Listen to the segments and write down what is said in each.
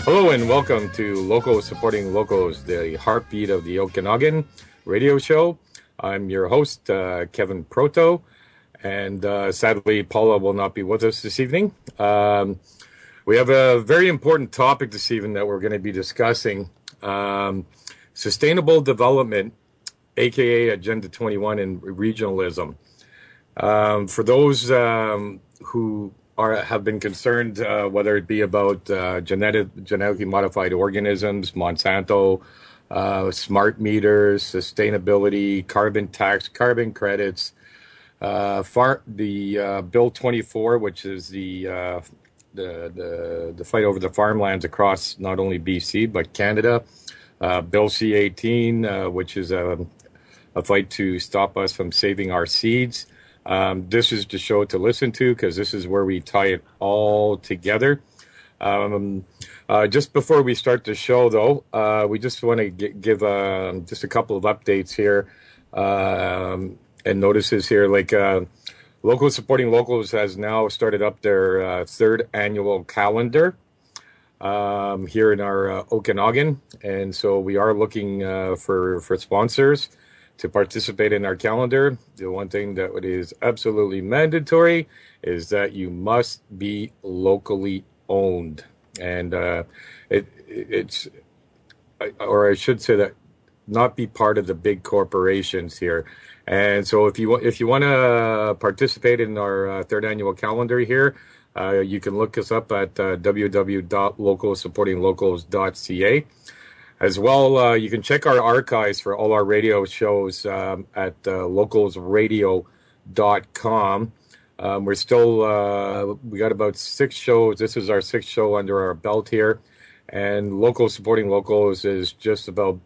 Hello and welcome to Locals Supporting Locals, the heartbeat of the Okanagan radio show. I'm your host, Kevin Proto, and sadly, Paula will not be with us this evening. We have a very important topic this evening that we're going to be discussing, sustainable development, aka Agenda 21 and regionalism. For those who have been concerned, whether it be about genetically modified organisms, Monsanto, smart meters, sustainability, carbon tax, carbon credits, the Bill 24, which is the fight over the farmlands across not only BC but Canada, Bill C-18, which is a fight to stop us from saving our seeds. This is the show to listen to because this is where we tie it all together. Just before we start the show, though, we just want to give just a couple of updates here and notices here. Like Locals Supporting Locals has now started up their third annual calendar here in our Okanagan, and so we are looking for sponsors to participate in our calendar. The one thing that is absolutely mandatory is that you must be locally owned, and it's or I should say that not be part of the big corporations here. And so if you want to participate in our third annual calendar here, you can look us up at www.localsupportinglocals.ca. As well, you can check our archives for all our radio shows at localsradio.com. We're still, we got about 6 shows. This is our 6th show under our belt here. And Locals Supporting Locals is just about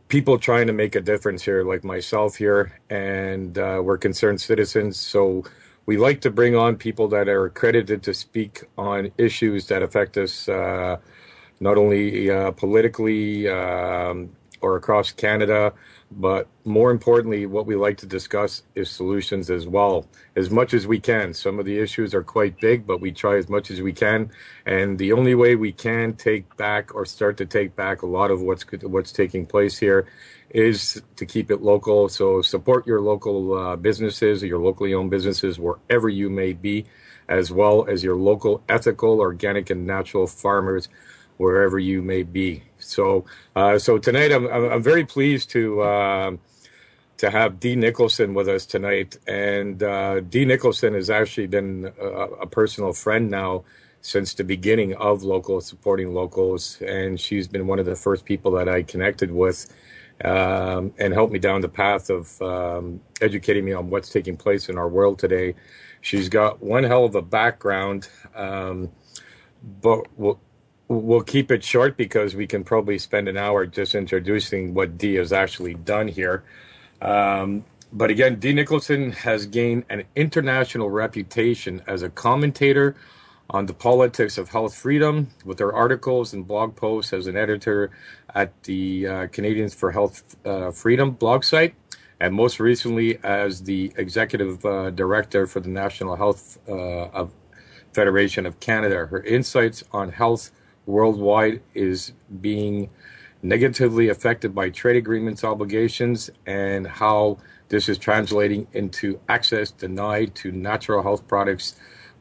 people trying to make a difference here, like myself here. And we're concerned citizens. So we like to bring on people that are accredited to speak on issues that affect us not only politically or across Canada, but more importantly, what we like to discuss is solutions as well, as much as we can. Some of the issues are quite big, but we try as much as we can. And the only way we can take back or start to take back a lot of what's taking place here is to keep it local. So support your local businesses, your locally owned businesses, wherever you may be, as well as your local ethical, organic, and natural farmers, wherever you may be. So tonight I'm very pleased to have Dee Nicholson with us tonight. And Dee Nicholson has actually been a personal friend now since the beginning of Locals Supporting Locals, and she's been one of the first people that I connected with and helped me down the path of educating me on what's taking place in our world today. She's got one hell of a background, but we'll keep it short because we can probably spend an hour just introducing what Dee has actually done here. But again, Dee Nicholson has gained an international reputation as a commentator on the politics of health freedom with her articles and blog posts as an editor at the Canadians for Health Freedom blog site, and most recently as the executive director for the National Health Federation of Canada. Her insights on health worldwide is being negatively affected by trade agreements obligations and how this is translating into access denied to natural health products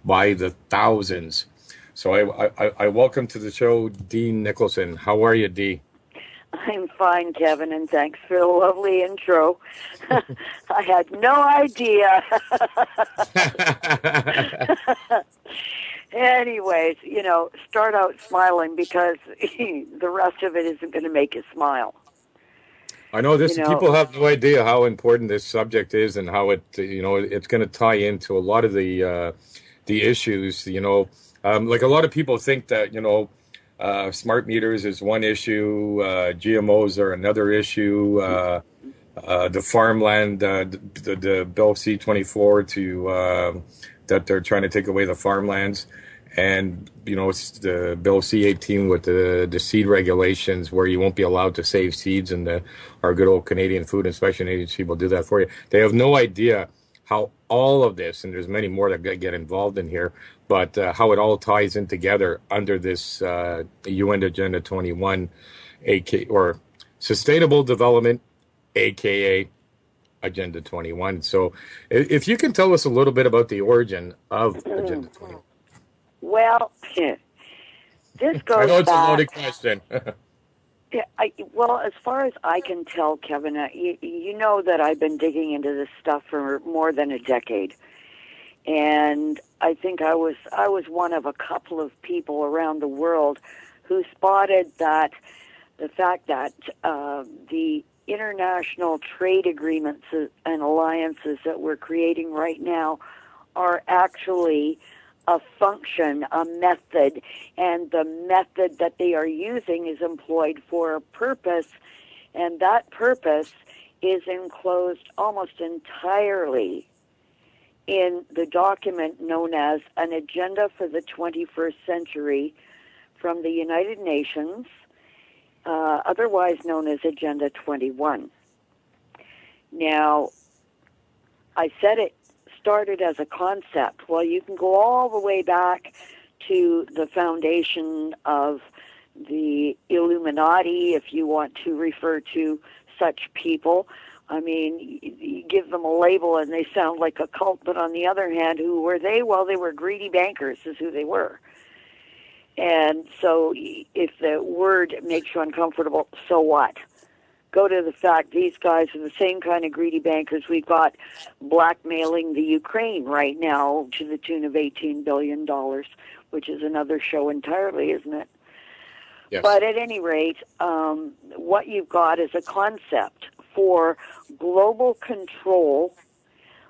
by the thousands. So I welcome to the show Dee Nicholson. How are you, Dee? I'm fine, Kevin, and thanks for the lovely intro. I had no idea. Anyways, start out smiling because the rest of it isn't going to make you smile. I know this. People have no idea how important this subject is and how it's going to tie into a lot of the issues. Like a lot of people think that smart meters is one issue, GMOs are another issue. The farmland, the Bill C-24 that they're trying to take away the farmlands, and it's the Bill C-18 with the seed regulations where you won't be allowed to save seeds, and our good old Canadian Food Inspection Agency will do that for you. They have no idea how all of this, and there's many more that get involved in here, but how it all ties in together under this UN Agenda 21, AK or Sustainable Development, aka Agenda 21. So, if you can tell us a little bit about the origin of Agenda 21. Well, this I goes know it's a back. loaded question. Yeah, well, as far as I can tell, Kevin, you know that I've been digging into this stuff for more than a decade, and I think I was one of a couple of people around the world who spotted that the fact that the international trade agreements and alliances that we're creating right now are actually a function, a method, and the method that they are using is employed for a purpose, and that purpose is enclosed almost entirely in the document known as An Agenda for the 21st Century from the United Nations, otherwise known as Agenda 21. Now, I said it started as a concept. Well, you can go all the way back to the foundation of the Illuminati, if you want to refer to such people. I mean, you give them a label and they sound like a cult, but on the other hand, who were they? Well, they were greedy bankers, is who they were. And so if the word makes you uncomfortable, so what? Go to the fact these guys are the same kind of greedy bankers we've got blackmailing the Ukraine right now to the tune of $18 billion, which is another show entirely, isn't it? Yes. But at any rate, what you've got is a concept for global control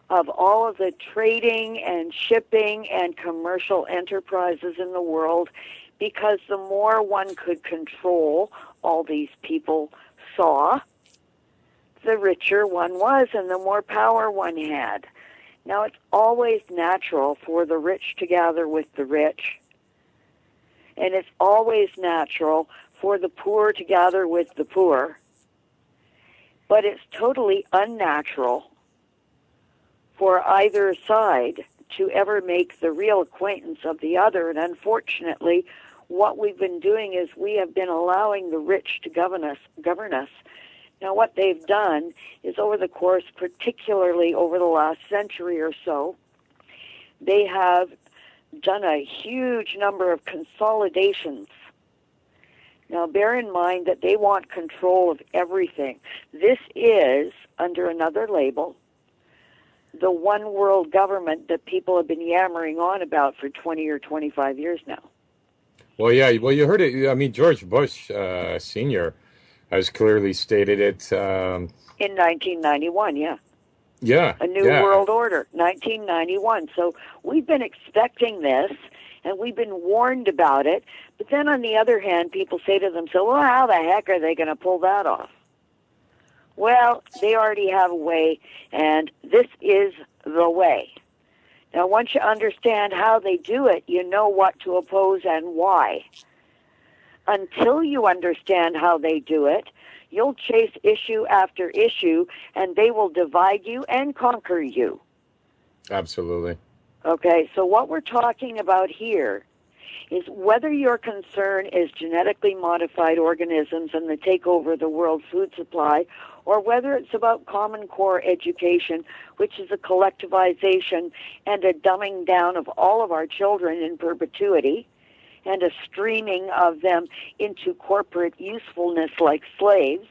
of all of the trading and shipping and commercial enterprises in the world, because the more one could control, all these people saw, the richer one was and the more power one had. Now, it's always natural for the rich to gather with the rich, and it's always natural for the poor to gather with the poor, but it's totally unnatural for either side to ever make the real acquaintance of the other. And unfortunately, what we've been doing is we have been allowing the rich to govern us. Now, what they've done is over the course, particularly over the last century or so, they have done a huge number of consolidations. Now, bear in mind that they want control of everything. This is, under another label, the one world government that people have been yammering on about for 20 or 25 years now. Well, yeah. Well, you heard it. I mean, George Bush Sr. has clearly stated it. In 1991, yeah. Yeah, A New yeah. World Order, 1991. So we've been expecting this, and we've been warned about it. But then on the other hand, people say to themselves, well, how the heck are they going to pull that off? Well, they already have a way, and this is the way. Now, once you understand how they do it, you know what to oppose and why. Until you understand how they do it, you'll chase issue after issue, and they will divide you and conquer you. Absolutely. Okay, so what we're talking about here is whether your concern is genetically modified organisms and the takeover of the world food supply, or whether it's about Common Core education, which is a collectivization and a dumbing down of all of our children in perpetuity, and a streaming of them into corporate usefulness like slaves,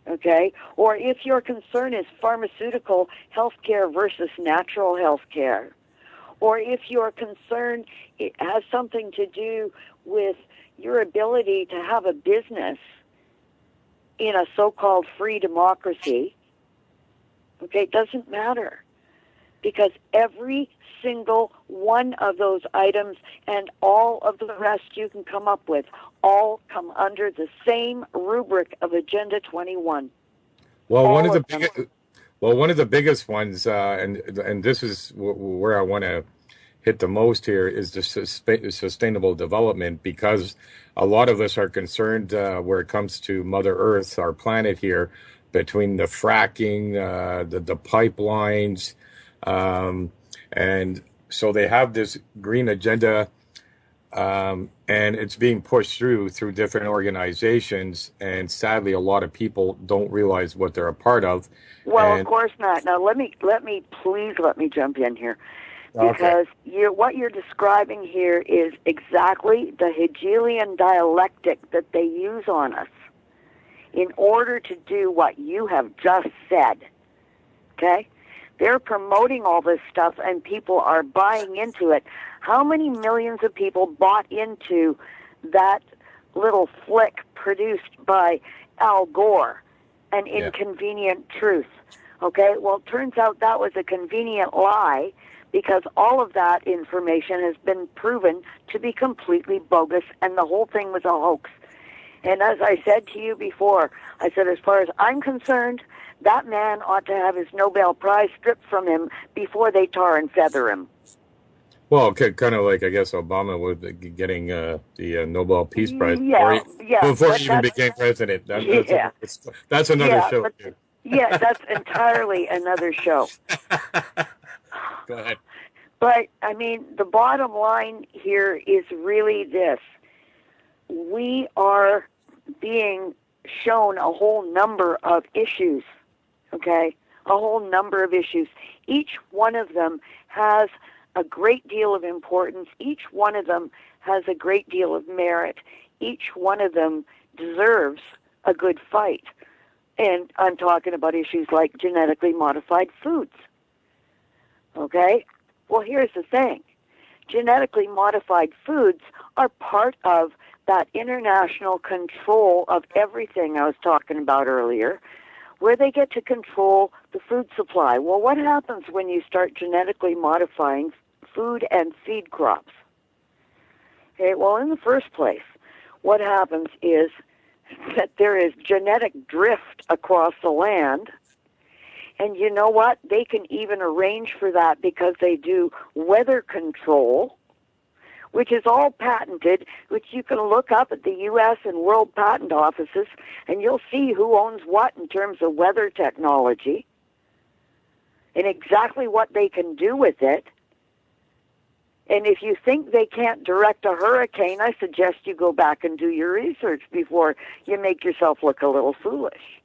okay? Or if your concern is pharmaceutical healthcare versus natural healthcare, or if your concern it has something to do with your ability to have a business in a so-called free democracy, okay, it doesn't matter, because every single one of those items and all of the rest you can come up with all come under the same rubric of Agenda 21. Well, All one of the of them. one of the biggest ones, and this is where I want to hit the most here, is the sustainable development, because a lot of us are concerned where it comes to Mother Earth, our planet here, between the fracking, the pipelines, And so they have this green agenda, and it's being pushed through different organizations. And sadly, a lot of people don't realize what they're a part of. Well, of And course not. Now, please let me jump in here, okay, because what you're describing here is exactly the Hegelian dialectic that they use on us in order to do what you have just said. Okay? They're promoting all this stuff and people are buying into it. How many millions of people bought into that little flick produced by Al Gore, An yeah, Inconvenient Truth? Okay? Well, it turns out that was a convenient lie, because all of that information has been proven to be completely bogus, and the whole thing was a hoax. And as I said to you before, I said, as far as I'm concerned, that man ought to have his Nobel Prize stripped from him before they tar and feather him. well, kind of like I guess Obama with getting the Nobel Peace Prize Yeah, yeah, before but he even that's, became president. yeah, That's another yeah, show. but, Too. yeah, that's entirely another show. Go ahead. But, I mean, the bottom line here is really this. We are being shown a whole number of issues, okay? A whole number of issues. Each one of them has a great deal of importance. Each one of them has a great deal of merit. Each one of them deserves a good fight. And I'm talking about issues like genetically modified foods, okay? Well, here's the thing. Genetically modified foods are part of that international control of everything I was talking about earlier, where they get to control the food supply. Well, what happens when you start genetically modifying food and feed crops? Okay, well, in the first place, what happens is that there is genetic drift across the land. And you know what? They can even arrange for that because they do weather control, which is all patented, which you can look up at the U.S. and world patent offices, and you'll see who owns what in terms of weather technology and exactly what they can do with it. And if you think they can't direct a hurricane, I suggest you go back and do your research before you make yourself look a little foolish.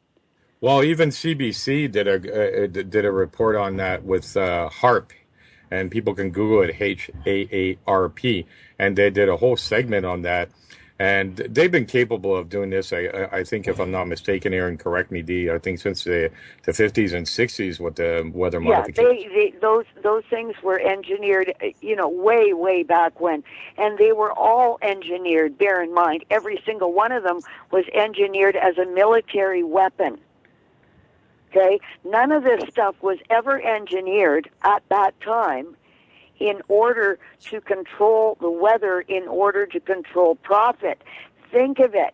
Well, even CBC did a report on that with HARP, and people can Google it, HAARP, and they did a whole segment on that. And they've been capable of doing this. I think, if I'm not mistaken, Aaron, correct me, Dee. I think since the 50s and 60s with the weather Yeah, modification. those things were engineered, way back when, and they were all engineered. Bear in mind, every single one of them was engineered as a military weapon. Okay, none of this stuff was ever engineered at that time in order to control the weather, in order to control profit. Think of it.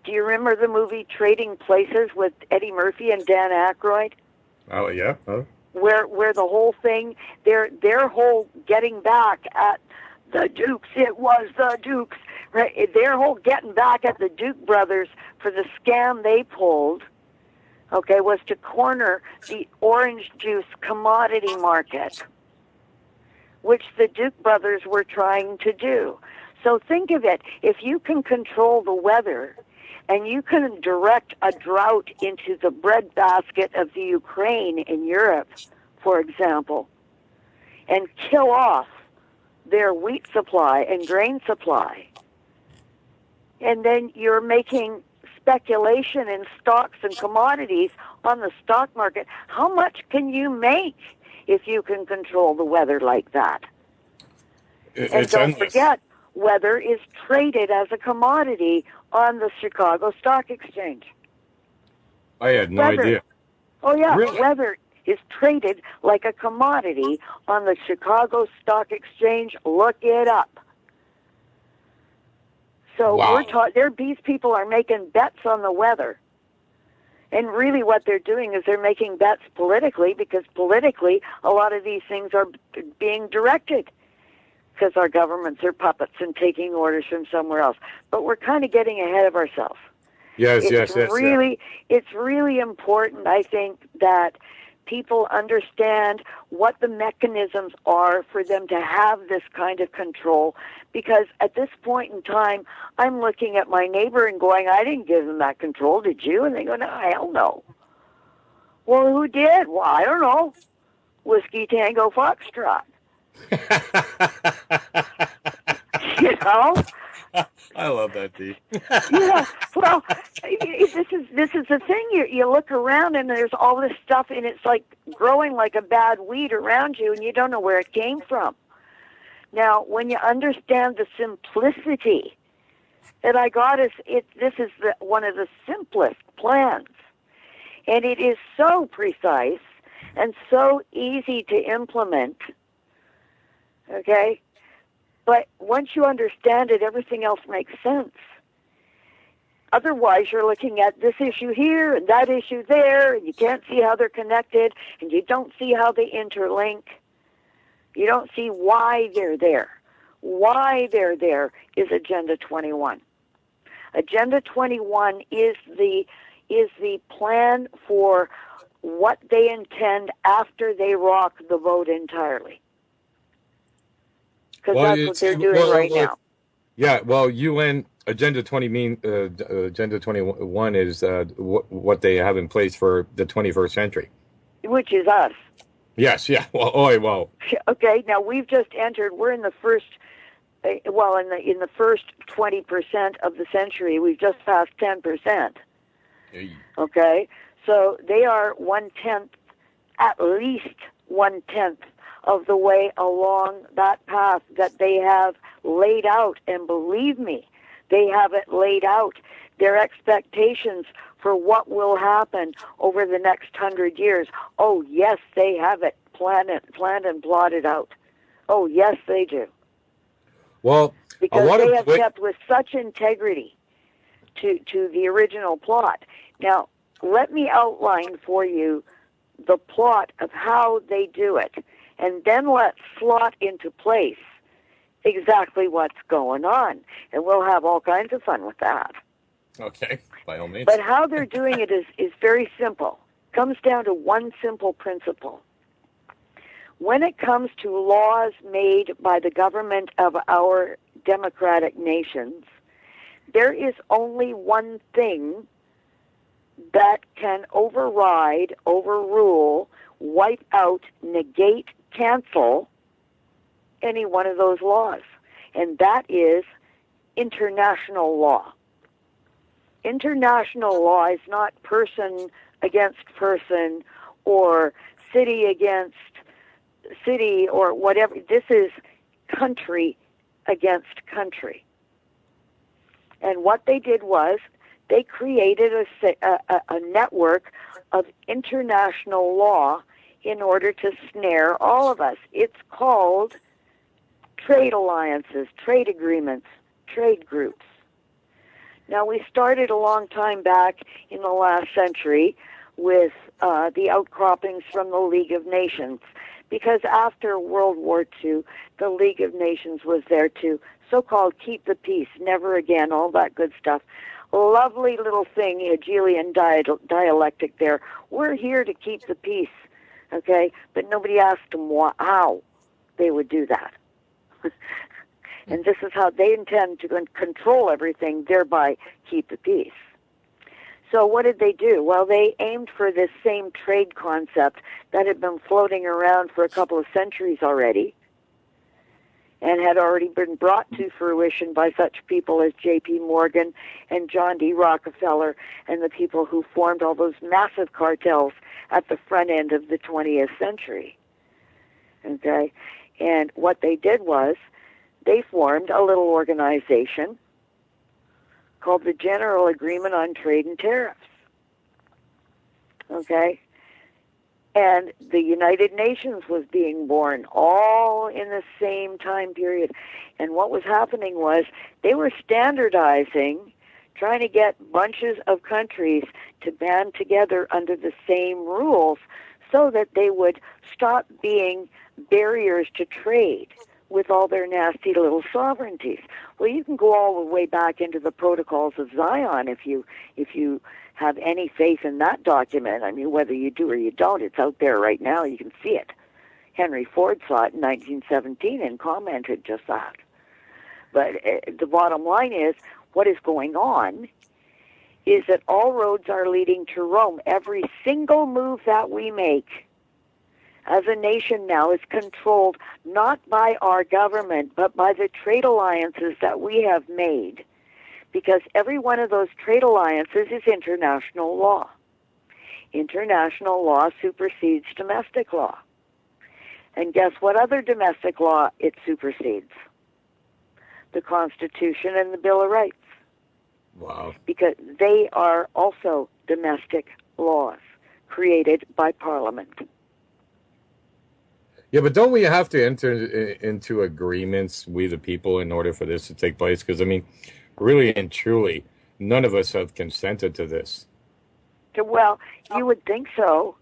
Do you remember the movie Trading Places with Eddie Murphy and Dan Aykroyd? Oh yeah. Oh. Where the whole thing, their whole getting back at the Dukes, it was the Dukes, right? Their whole getting back at the Duke brothers for the scam they pulled, okay, was to corner the orange juice commodity market, which the Duke brothers were trying to do. So think of it. If you can control the weather and you can direct a drought into the breadbasket of the Ukraine in Europe, for example, and kill off their wheat supply and grain supply, and then you're making speculation in stocks and commodities on the stock market, how much can you make if you can control the weather like that? And It's don't endless. forget, weather is traded as a commodity on the Chicago Stock Exchange. I had no Weather. idea. Oh, yeah, Really? weather is traded like a commodity on the Chicago Stock Exchange. Look it up. So Wow. these people are making bets on the weather. And really what they're doing is they're making bets politically, because politically a lot of these things are being directed because our governments are puppets and taking orders from somewhere else. But we're kind of getting ahead of ourselves. Yes, It's yes, yes, yeah. really important, I think, that people understand what the mechanisms are for them to have this kind of control. Because at this point in time, I'm looking at my neighbor and going, I didn't give them that control, did you? And they go, no, hell no. Well, who did? Well, I don't know. Whiskey Tango Foxtrot. You know? I love that, Dee. Yeah, well, this is the thing. You look around and there's all this stuff, and it's like growing like a bad weed around you, and you don't know where it came from. Now, when you understand the simplicity that I got, this is one of the simplest plans, and it is so precise and so easy to implement. Okay. But once you understand it, everything else makes sense. Otherwise, you're looking at this issue here and that issue there, and you can't see how they're connected, and you don't see how they interlink. You don't see why they're there. Why they're there is Agenda 21. Agenda 21 is the plan for what they intend after they rock the vote entirely. Because that's what they're doing right now. Yeah, well, UN Agenda 21 is what they have in place for the 21st century. Which is us. Yes, yeah. Well. Okay, now we've just entered. We're in the first. Well, in the first 20% of the century, we've just passed 10%. Hey. Okay, so they are 1/10, at least 1/10 of the way along that path that they have laid out. And believe me, they have it laid out. Their expectations for what will happen over the next 100 years. Oh, yes, they have it planned and plotted out. Oh, yes, they do. Well, because they have kept with such integrity to the original plot. Now, let me outline for you the plot of how they do it. And then let's slot into place exactly what's going on. And we'll have all kinds of fun with that. Okay, by all means. But how they're doing it is very simple. It comes down to one simple principle. When it comes to laws made by the government of our democratic nations, there is only one thing that can override, overrule, wipe out, negate, cancel any one of those laws, and that is international law. International law is not person against person or city against city or whatever. This is country against country. And what they did was they created a network of international law in order to snare all of us. It's called trade alliances, trade agreements, trade groups. Now, we started a long time back in the last century with the outcroppings from the League of Nations, because after World War II, the League of Nations was there to so-called keep the peace, never again, all that good stuff. Lovely little thing, Hegelian dialectic there. We're here to keep the peace. Okay, but nobody asked them how they would do that. And this is how they intend to control everything, thereby keep the peace. So what did they do? Well, they aimed for this same trade concept that had been floating around for a couple of centuries already and had already been brought to fruition by such people as J.P. Morgan and John D. Rockefeller and the people who formed all those massive cartels at the front end of the 20th century. Okay? And what they did was they formed a little organization called the General Agreement on Trade and Tariffs. Okay? And the United Nations was being born all in the same time period. And what was happening was they were standardizing, trying to get bunches of countries to band together under the same rules so that they would stop being barriers to trade with all their nasty little sovereignties. Well, you can go all the way back into the Protocols of Zion if you have any faith in that document. I mean, whether you do or you don't, it's out there right now. You can see it. Henry Ford saw it in 1917 and commented just that. But the bottom line is, what is going on is that all roads are leading to Rome. Every single move that we make as a nation now is controlled not by our government, but by the trade alliances that we have made. Because every one of those trade alliances is international law. International law supersedes domestic law. And guess what other domestic law it supersedes? The Constitution and the Bill of Rights. Wow. Because they are also domestic laws created by Parliament. Yeah, but don't we have to enter into agreements, we the people, in order for this to take place? Because, I mean, really and truly, none of us have consented to this. Well, you would think so.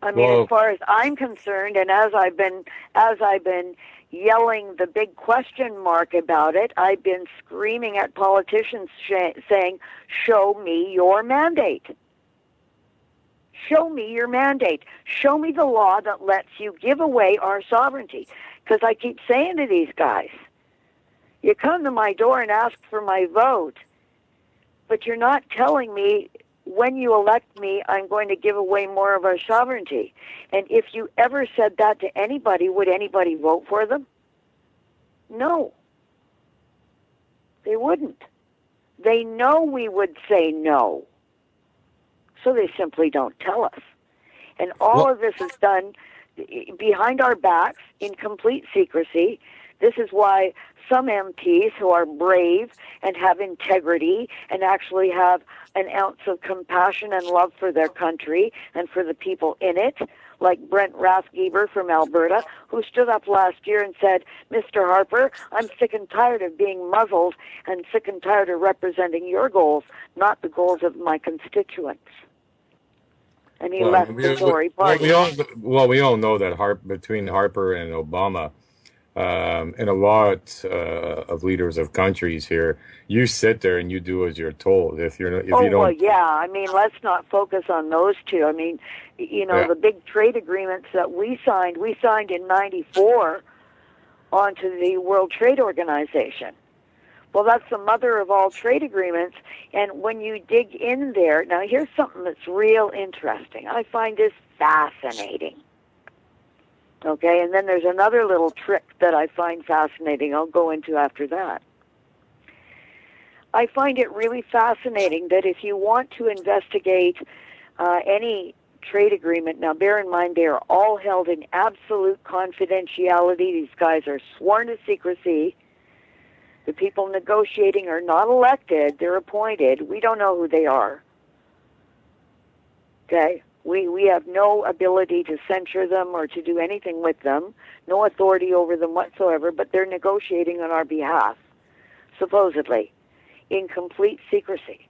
I mean, as far as I'm concerned, and as I've been yelling the big question mark about it, I've been screaming at politicians saying, show me your mandate. Show me your mandate. Show me the law that lets you give away our sovereignty. Because I keep saying to these guys, you come to my door and ask for my vote, but you're not telling me when you elect me, I'm going to give away more of our sovereignty. And if you ever said that to anybody, would anybody vote for them? No. They wouldn't. They know we would say no. So they simply don't tell us. And all of this is done behind our backs in complete secrecy. This is why some MPs who are brave and have integrity and actually have an ounce of compassion and love for their country and for the people in it, like Brent Rathgeber from Alberta, who stood up last year and said, Mr. Harper, I'm sick and tired of being muzzled and sick and tired of representing your goals, not the goals of my constituents. And he left the Tory party. We all know that between Harper and Obama, and a lot of leaders of countries here, you sit there and you do as you're told. If you don't, well, yeah. I mean, let's not focus on those two. I mean, the big trade agreements that we signed in '94 onto the World Trade Organization. Well, that's the mother of all trade agreements. And when you dig in there, now here's something that's real interesting. I find this fascinating. Okay, and then there's another little trick that I find fascinating I'll go into after that. I find it really fascinating that if you want to investigate any trade agreement, now bear in mind they are all held in absolute confidentiality. These guys are sworn to secrecy. The people negotiating are not elected, they're appointed. We don't know who they are. Okay? We have no ability to censure them or to do anything with them, no authority over them whatsoever, but they're negotiating on our behalf, supposedly, in complete secrecy.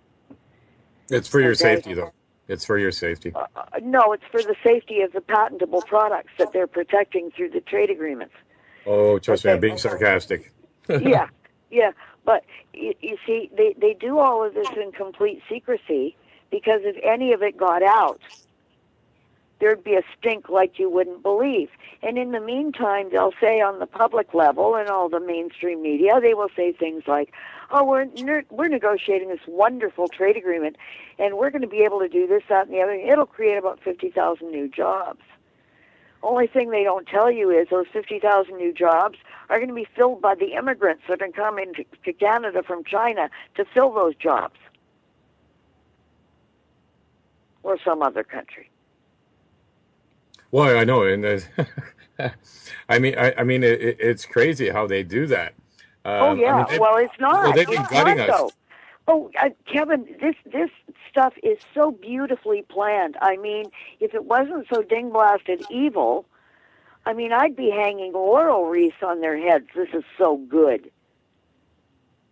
It's for your safety, though. It's for your safety. No, it's for the safety of the patentable products that they're protecting through the trade agreements. Oh, trust me, I'm being sarcastic. Yeah, but you see, they do all of this in complete secrecy because if any of it got out, there'd be a stink like you wouldn't believe. And in the meantime, they'll say on the public level and all the mainstream media, they will say things like, oh, we're negotiating this wonderful trade agreement, and we're going to be able to do this, that, and the other. It'll create about 50,000 new jobs. Only thing they don't tell you is those 50,000 new jobs are going to be filled by the immigrants that are coming to Canada from China to fill those jobs. Or some other country. Well, I know, and I mean, it's crazy how they do that. Well, it's not. Well, they've been gutting us. Though. Oh, Kevin, this stuff is so beautifully planned. I mean, if it wasn't so ding-blasted evil, I mean, I'd be hanging laurel wreaths on their heads. This is so good,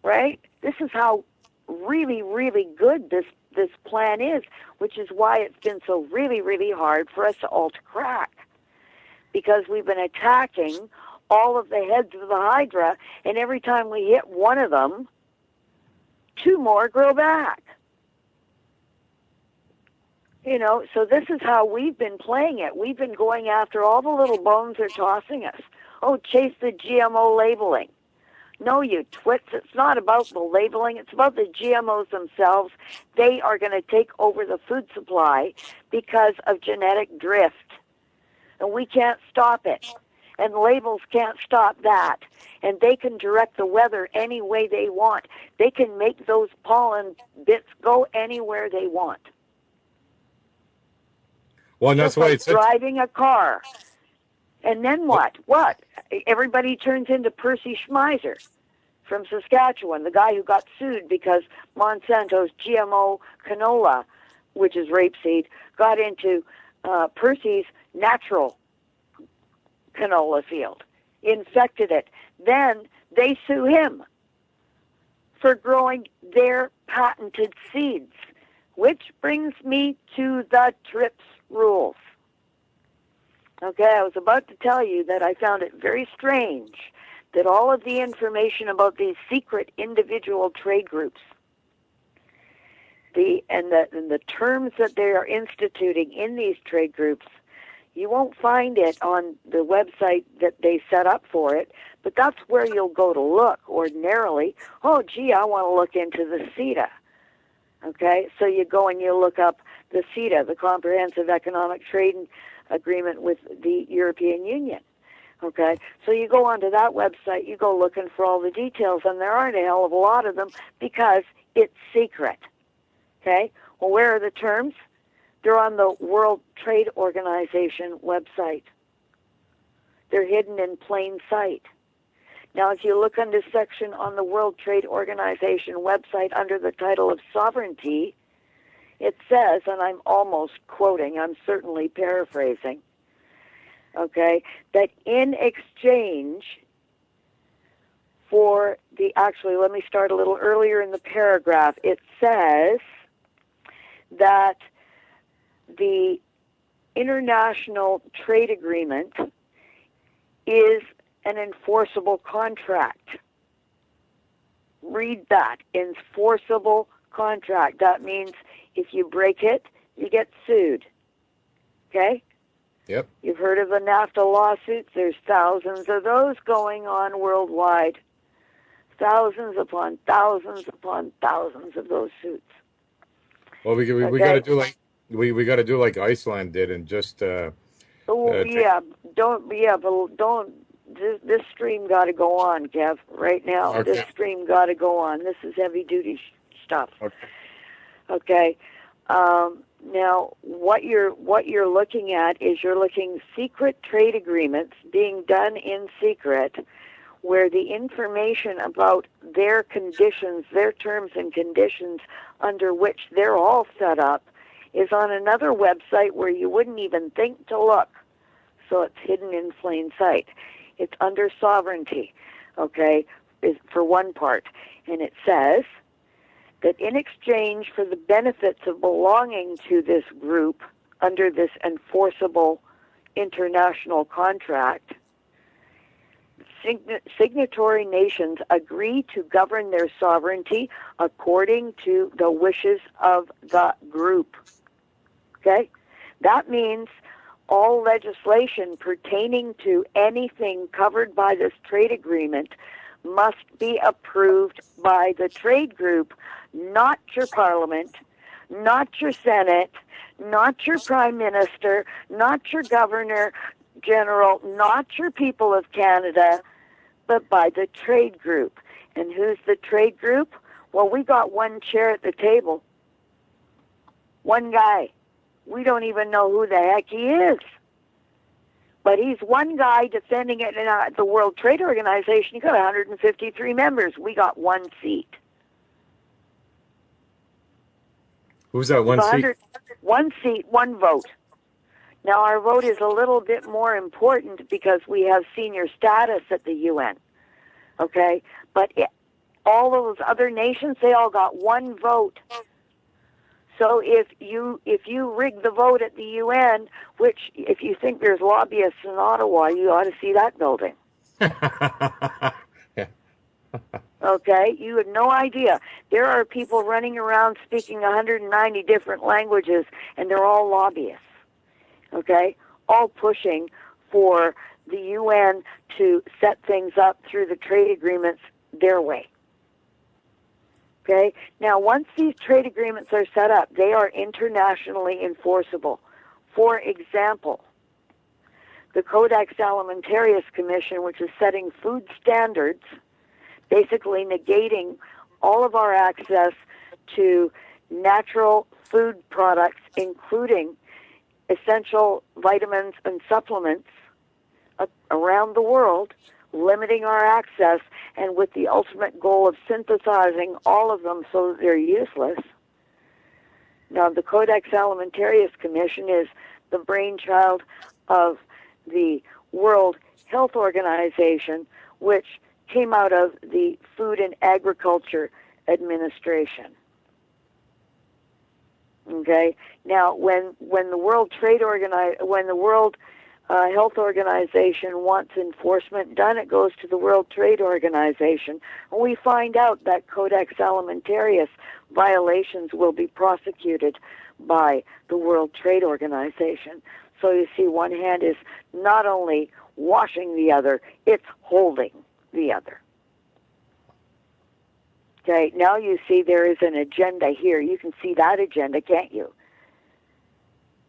right? This is how really, really good this plan is, which is why it's been so really, really hard for us all to crack. Because we've been attacking all of the heads of the hydra, and every time we hit one of them, 2 more grow back. You know, so this is how we've been playing it. We've been going after all the little bones they're tossing us. Oh, chase the GMO labeling. No, you twits, it's not about the labeling, it's about the GMOs themselves. They are going to take over the food supply because of genetic drift. And we can't stop it. And labels can't stop that. And they can direct the weather any way they want. They can make those pollen bits go anywhere they want. Well, and that's Just why like it's driving a car. And then what? What? Everybody turns into Percy Schmeiser from Saskatchewan, the guy who got sued because Monsanto's GMO canola, which is rapeseed, got into Percy's natural canola field, infected it. Then they sue him for growing their patented seeds, which brings me to the TRIPS rules. Okay, I was about to tell you that I found it very strange that all of the information about these secret individual trade groups, and the terms that they are instituting in these trade groups, you won't find it on the website that they set up for it, but that's where you'll go to look ordinarily. Oh, gee, I want to look into the CETA. Okay, so you go and you look up the CETA, the Comprehensive Economic Trade Agreement with the European Union. Okay, so you go onto that website, you go looking for all the details, and there aren't a hell of a lot of them because it's secret. Okay, well, where are the terms? They're on the World Trade Organization website. They're hidden in plain sight. Now, if you look under section on the World Trade Organization website under the title of sovereignty, it says, and I'm almost quoting, I'm certainly paraphrasing, okay, that in exchange for actually, let me start a little earlier in the paragraph. It says that the international trade agreement is an enforceable contract. Read that, enforceable contract. That means if you break it, you get sued. Okay? Yep. You've heard of the NAFTA lawsuits. There's thousands of those going on worldwide. Thousands upon thousands upon thousands of those suits. Well, we got to do like we got to do like Iceland did and just This stream got to go on, Kev. Right now, okay. This stream got to go on. This is heavy duty stuff. Okay. Okay. Now, what you're looking at is you're looking secret trade agreements being done in secret, where the information about their conditions, their terms and conditions under which they're all set up, is on another website where you wouldn't even think to look. So it's hidden in plain sight. It's under sovereignty, okay, for one part. And it says that in exchange for the benefits of belonging to this group under this enforceable international contract, signatory nations agree to govern their sovereignty according to the wishes of the group. Okay? That means all legislation pertaining to anything covered by this trade agreement must be approved by the trade group, not your parliament, not your senate, not your prime minister, not your governor general, not your people of Canada, but by the trade group. And who's the trade group? Well, we got one chair at the table. One guy. We don't even know who the heck he is. But he's one guy defending it in the World Trade Organization. You got 153 members. We got one seat. Who's that one seat? One seat, one vote. Now, our vote is a little bit more important because we have senior status at the UN, okay? But all those other nations, they all got one vote. So if you rig the vote at the UN, which if you think there's lobbyists in Ottawa, you ought to see that building. Yeah. Okay, you have no idea. There are people running around speaking 190 different languages, and they're all lobbyists. Okay, all pushing for the UN to set things up through the trade agreements their way. Okay, now once these trade agreements are set up, they are internationally enforceable. For example, the Codex Alimentarius Commission, which is setting food standards, basically negating all of our access to natural food products, including essential vitamins and supplements around the world, limiting our access, and with the ultimate goal of synthesizing all of them so that they're useless. Now, the Codex Alimentarius Commission is the brainchild of the World Health Organization, which came out of the Food and Agriculture Administration. Okay. Now, when the World Health Organization wants enforcement done, it goes to the World Trade Organization, and we find out that Codex Alimentarius violations will be prosecuted by the World Trade Organization. So you see, one hand is not only washing the other, it's holding the other. Okay, now you see there is an agenda here. You can see that agenda, can't you?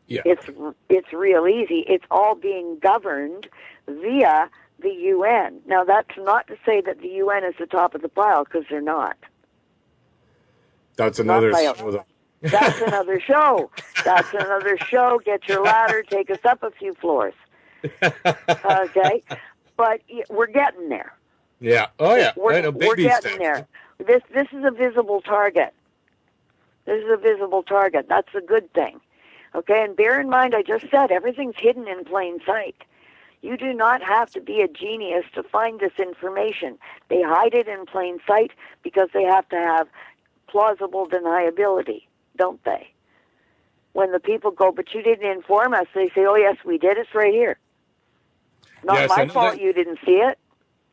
Yeah. It's real easy. It's all being governed via the UN. Now, that's not to say that the UN is the top of the pile, because they're not. That's another. That's another show. That's another show. Get your ladder, take us up a few floors. Okay, but we're getting there. Yeah. Oh yeah. We're getting steps. there. This is a visible target. This is a visible target. That's a good thing. Okay, and bear in mind, I just said everything's hidden in plain sight. You do not have to be a genius to find this information. They hide it in plain sight because they have to have plausible deniability, don't they? When the people go, but you didn't inform us, they say, oh yes, we did, it's right here. Not my fault you didn't see it.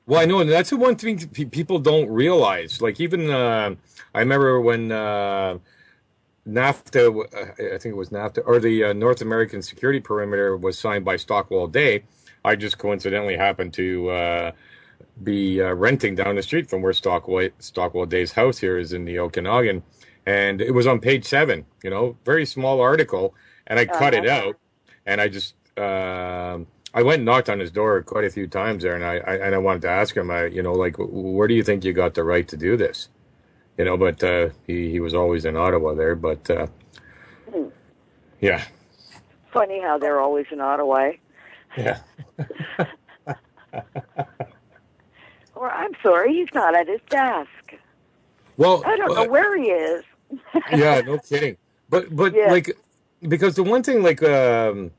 Well, I know, and that's the one thing people don't realize. Like even, I remember when NAFTA, I think it was NAFTA, or the North American Security Perimeter was signed by Stockwell Day. I just coincidentally happened to be renting down the street from where Stockwell Day's house here is in the Okanagan. And it was on page 7, very small article. And I cut it out. And I just, I went and knocked on his door quite a few times there. And I wanted to ask him, like, where do you think you got the right to do this? But he was always in Ottawa there. But yeah. Funny how they're always in Ottawa. Yeah. Or I'm sorry, he's not at his desk. Well, I don't know where he is. Yeah, no kidding. But yeah. Like, because the one thing, like, and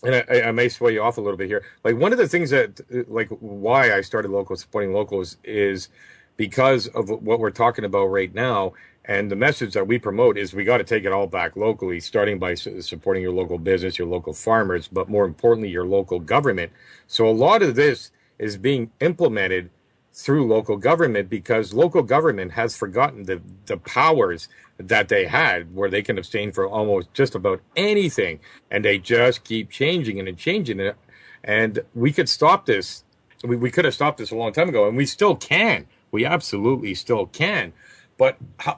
I may sway you off a little bit here. Like, one of the things that, like, why I started supporting locals is because of what we're talking about right now. And the message that we promote is we got to take it all back locally, starting by supporting your local business, your local farmers, but more importantly, your local government. So a lot of this is being implemented through local government because local government has forgotten the powers that they had, where they can abstain for almost just about anything. And they just keep changing it and changing it. And we could stop this. We could have stopped this a long time ago, and we still can. We absolutely still can. But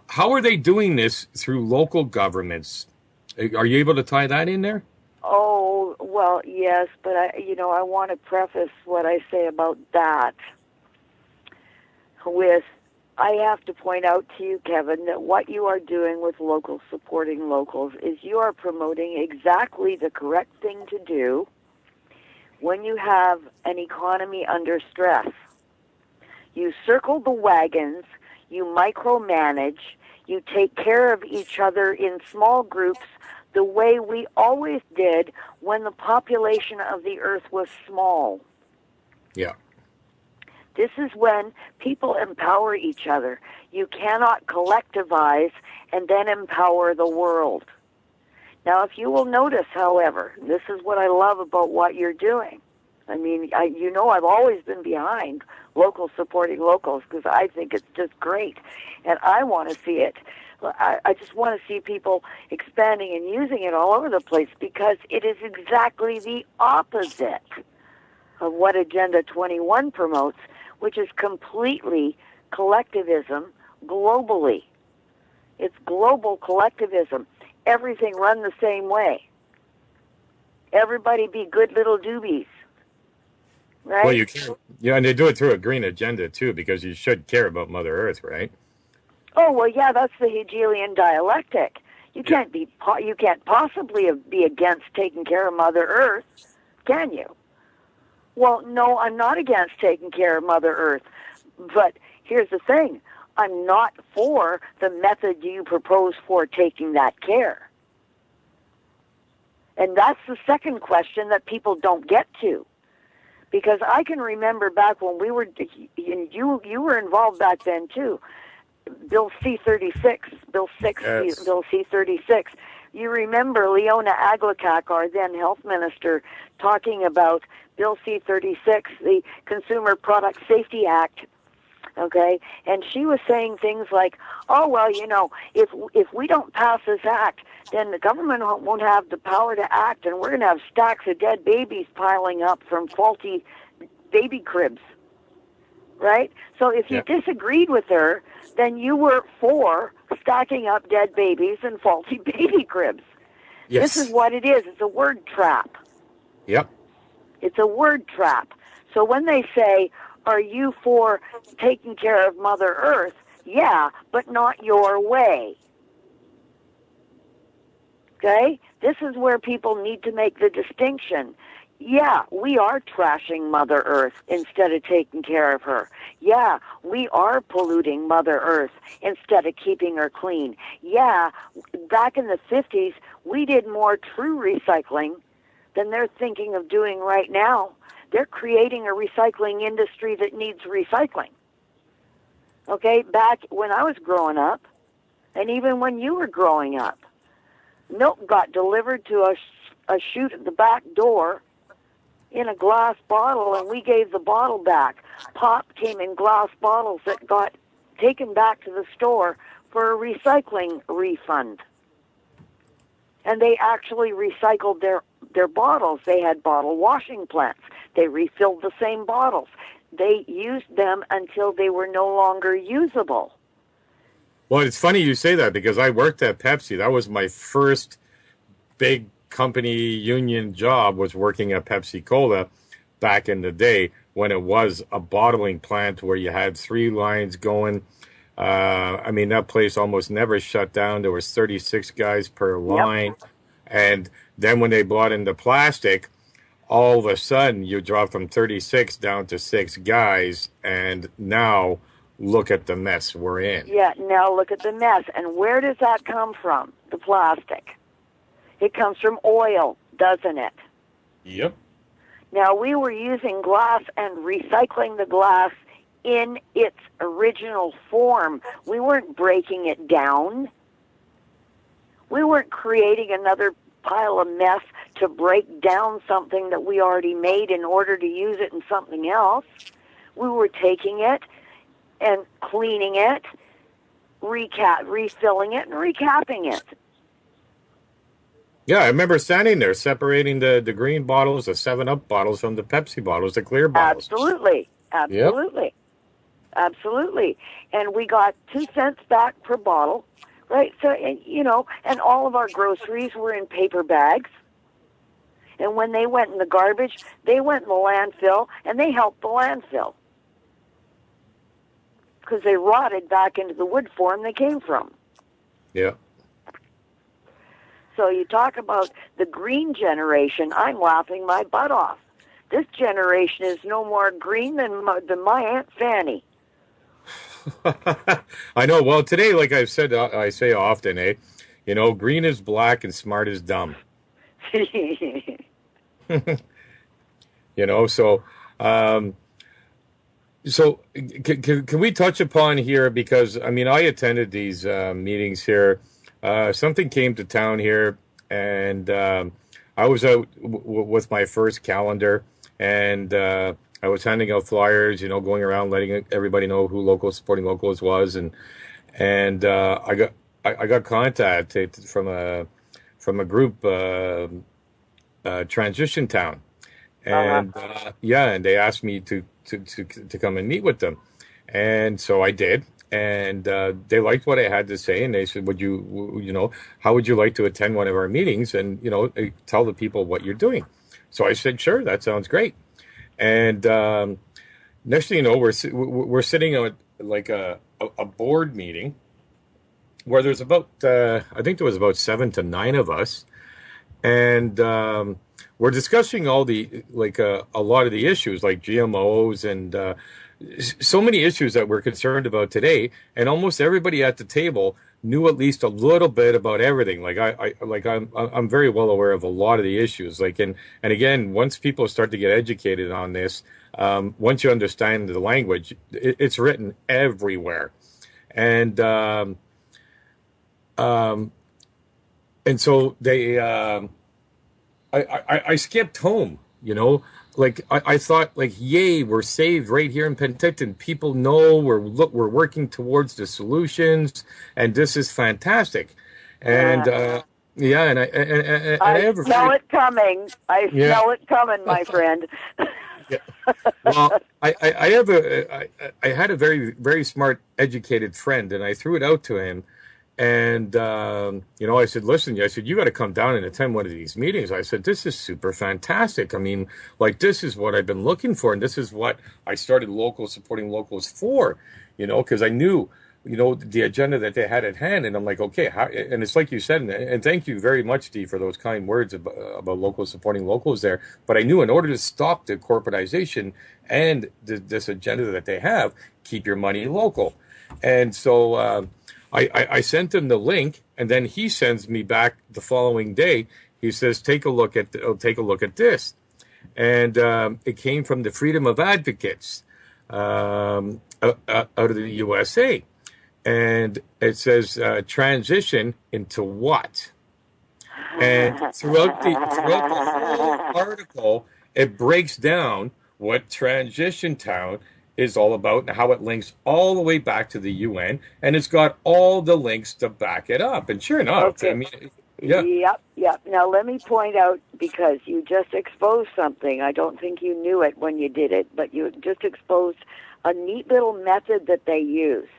how are they doing this through local governments? Are you able to tie that in there? Oh, well, yes, but I want to preface what I say about that with, I have to point out to you, Kevin, that what you are doing with locals supporting locals is you are promoting exactly the correct thing to do when you have an economy under stress. You circle the wagons, you micromanage, you take care of each other in small groups the way we always did when the population of the earth was small. Yeah. This is when people empower each other. You cannot collectivize and then empower the world. Now, if you will notice, however, this is what I love about what you're doing. I mean, I've always been behind locals supporting locals because I think it's just great, and I want to see it. I just want to see people expanding and using it all over the place because it is exactly the opposite of what Agenda 21 promotes, which is completely collectivism globally. It's global collectivism. Everything run the same way. Everybody be good little doobies. Right? Well, you can, yeah, and they do it through a green agenda too, because you should care about Mother Earth, right? Oh well, yeah, that's the Hegelian dialectic. You Yeah. can't possibly be against taking care of Mother Earth, can you? Well, no, I'm not against taking care of Mother Earth, but here's the thing: I'm not for the method you propose for taking that care. And that's the second question that people don't get to. Because I can remember back when we were, and you were involved back then too, Bill C-36, Bill Yes. C-36. You remember Leona Aglukkaq, our then health minister, talking about Bill C-36, the Consumer Product Safety Act, okay? And she was saying things like, oh, well, if we don't pass this act, then the government won't have the power to act, and we're going to have stacks of dead babies piling up from faulty baby cribs, right? So if you Yeah. disagreed with her, then you were for stacking up dead babies and faulty baby cribs. This is Yes. what it is. It's a word trap. Yep. It's a word trap. So when they say, are you for taking care of Mother Earth? Yeah, but not your way. Okay? This is where people need to make the distinction. Yeah, we are trashing Mother Earth instead of taking care of her. Yeah, we are polluting Mother Earth instead of keeping her clean. Yeah, back in the 50s, we did more true recycling than they're thinking of doing right now. They're creating a recycling industry that needs recycling. Okay, back when I was growing up, and even when you were growing up, milk got delivered to a chute at the back door in a glass bottle, and we gave the bottle back. Pop came in glass bottles that got taken back to the store for a recycling refund. And they actually recycled their bottles. They had bottle washing plants. They refilled the same bottles. They used them until they were no longer usable. Well, it's funny you say that because I worked at Pepsi. That was my first big company union job, was working at Pepsi Cola back in the day when it was a bottling plant where you had three lines going. I mean, that place almost never shut down. There was 36 guys per Yep. line. And then when they brought in the plastic, all of a sudden you drop from 36 down to six guys. And now look at the mess we're in. Yeah, now look at the mess. And where does that come from, the plastic? It comes from oil, doesn't it? Yep. Now, we were using glass and recycling the glass in its original form. We weren't breaking it down. We weren't creating another pile of mess to break down something that we already made in order to use it in something else. We were taking it and cleaning it, refilling it, and recapping it. Yeah, I remember standing there separating the green bottles, the 7-Up bottles from the Pepsi bottles, the clear bottles. Absolutely. Yep. Absolutely. Absolutely. And we got 2 cents back per bottle, right? So, and all of our groceries were in paper bags. And when they went in the garbage, they went in the landfill, and they helped the landfill because they rotted back into the wood form they came from. Yeah. So you talk about the green generation, I'm laughing my butt off. This generation is no more green than my Aunt Fanny. I know. Well, today, like I've said, I say often, green is black and smart is dumb. So, can we touch upon here, because I mean, I attended these meetings here. Something came to town here, and I was out with my first calendar, and I was handing out flyers, going around letting everybody know who local supporting locals was, and I got contacted from a group, Transition Town, Uh-huh. and yeah, and they asked me to come and meet with them, and so I did. And they liked what I had to say, and they said, how would you like to attend one of our meetings and, tell the people what you're doing? So I said, sure, that sounds great. And next thing you know, we're sitting at like a board meeting where there's about, I think there was about 7 to 9 of us, and we're discussing all the like a lot of the issues like GMOs and so many issues that we're concerned about today, and almost everybody at the table knew at least a little bit about everything. I'm very well aware of a lot of the issues. And again, once people start to get educated on this, once you understand the language, it's written everywhere, and um, and so I skipped home, I thought, like, yay, we're saved right here in Penticton. People know we're working towards the solutions, and this is fantastic. And yeah, and I I have a smell very it coming. I yeah. smell it coming, my friend. Yeah. Well, I had a very, very smart, educated friend, and I threw it out to him. And, I said, listen, I said, you got to come down and attend one of these meetings. I said, this is super fantastic. I mean, like, this is what I've been looking for. And this is what I started supporting locals for, because I knew, the agenda that they had at hand. And I'm like, okay, and it's like you said, and thank you very much, Dee, for those kind words about locals supporting locals there. But I knew in order to stop the corporatization and this agenda that they have, keep your money local. And so, I sent him the link, and then he sends me back the following day. He says, take a look at this," and it came from the Freedom of Advocates out of the USA, and it says transition into what? And throughout the whole article, it breaks down what Transition Town is all about and how it links all the way back to the UN, and it's got all the links to back it up. And sure enough, I Okay. mean, yeah, Yep, yep. Now let me point out, because you just exposed something. I don't think you knew it when you did it, but you just exposed a neat little method that they use.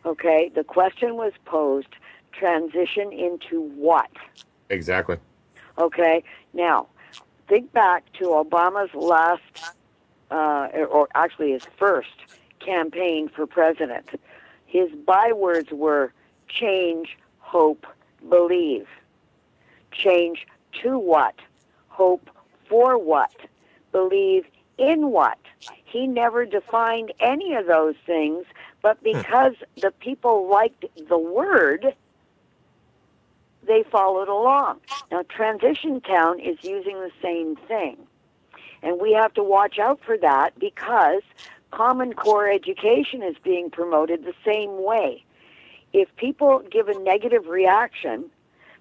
Okay? The question was posed, transition into what? exactly. Okay? Now, think back to Obama's last, or actually his first campaign for president. His bywords were change, hope, believe. Change to what? Hope for what? Believe in what? He never defined any of those things, but because the people liked the word, they followed along. Now, Transition Town is using the same thing. And we have to watch out for that, because Common Core education is being promoted the same way. If people give a negative reaction,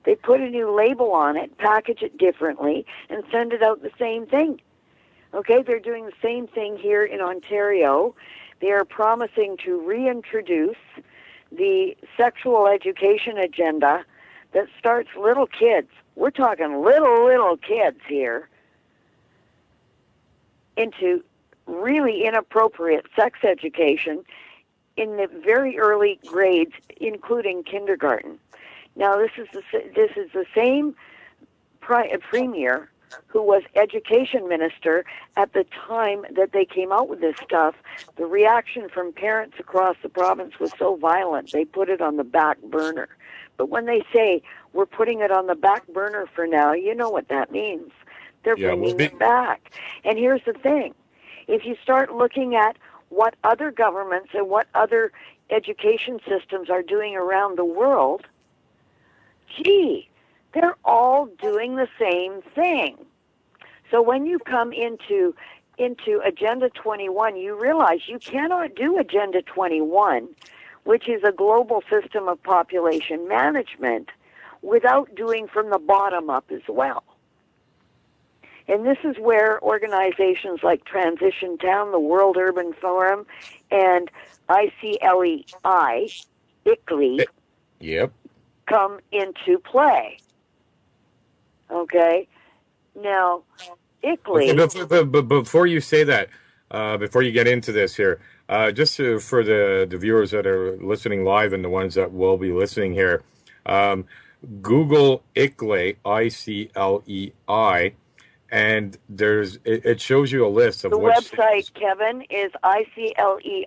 they put a new label on it, package it differently, and send it out the same thing. Okay, they're doing the same thing here in Ontario. They are promising to reintroduce the sexual education agenda that starts little kids. We're talking little kids here, into really inappropriate sex education in the very early grades, including kindergarten. Now, this is the same premier who was education minister at the time that they came out with this stuff. The reaction from parents across the province was so violent, they put it on the back burner. But when they say, we're putting it on the back burner for now, you know what that means. They're Yeah, bringing it back. And here's the thing. If you start looking at what other governments and what other education systems are doing around the world, gee, they're all doing the same thing. So when you come into Agenda 21, you realize you cannot do Agenda 21, which is a global system of population management, without doing from the bottom up as well. And this is where organizations like Transition Town, the World Urban Forum, and ICLEI, Yep. come into play. Okay? Now, Okay, ICLEI... but before you say that, before you get into this here, for the viewers that are listening live and the ones that will be listening here, Google ICLEI, ICLEI, and it shows you a list of The which website, cities. Kevin, is ICLEI.org.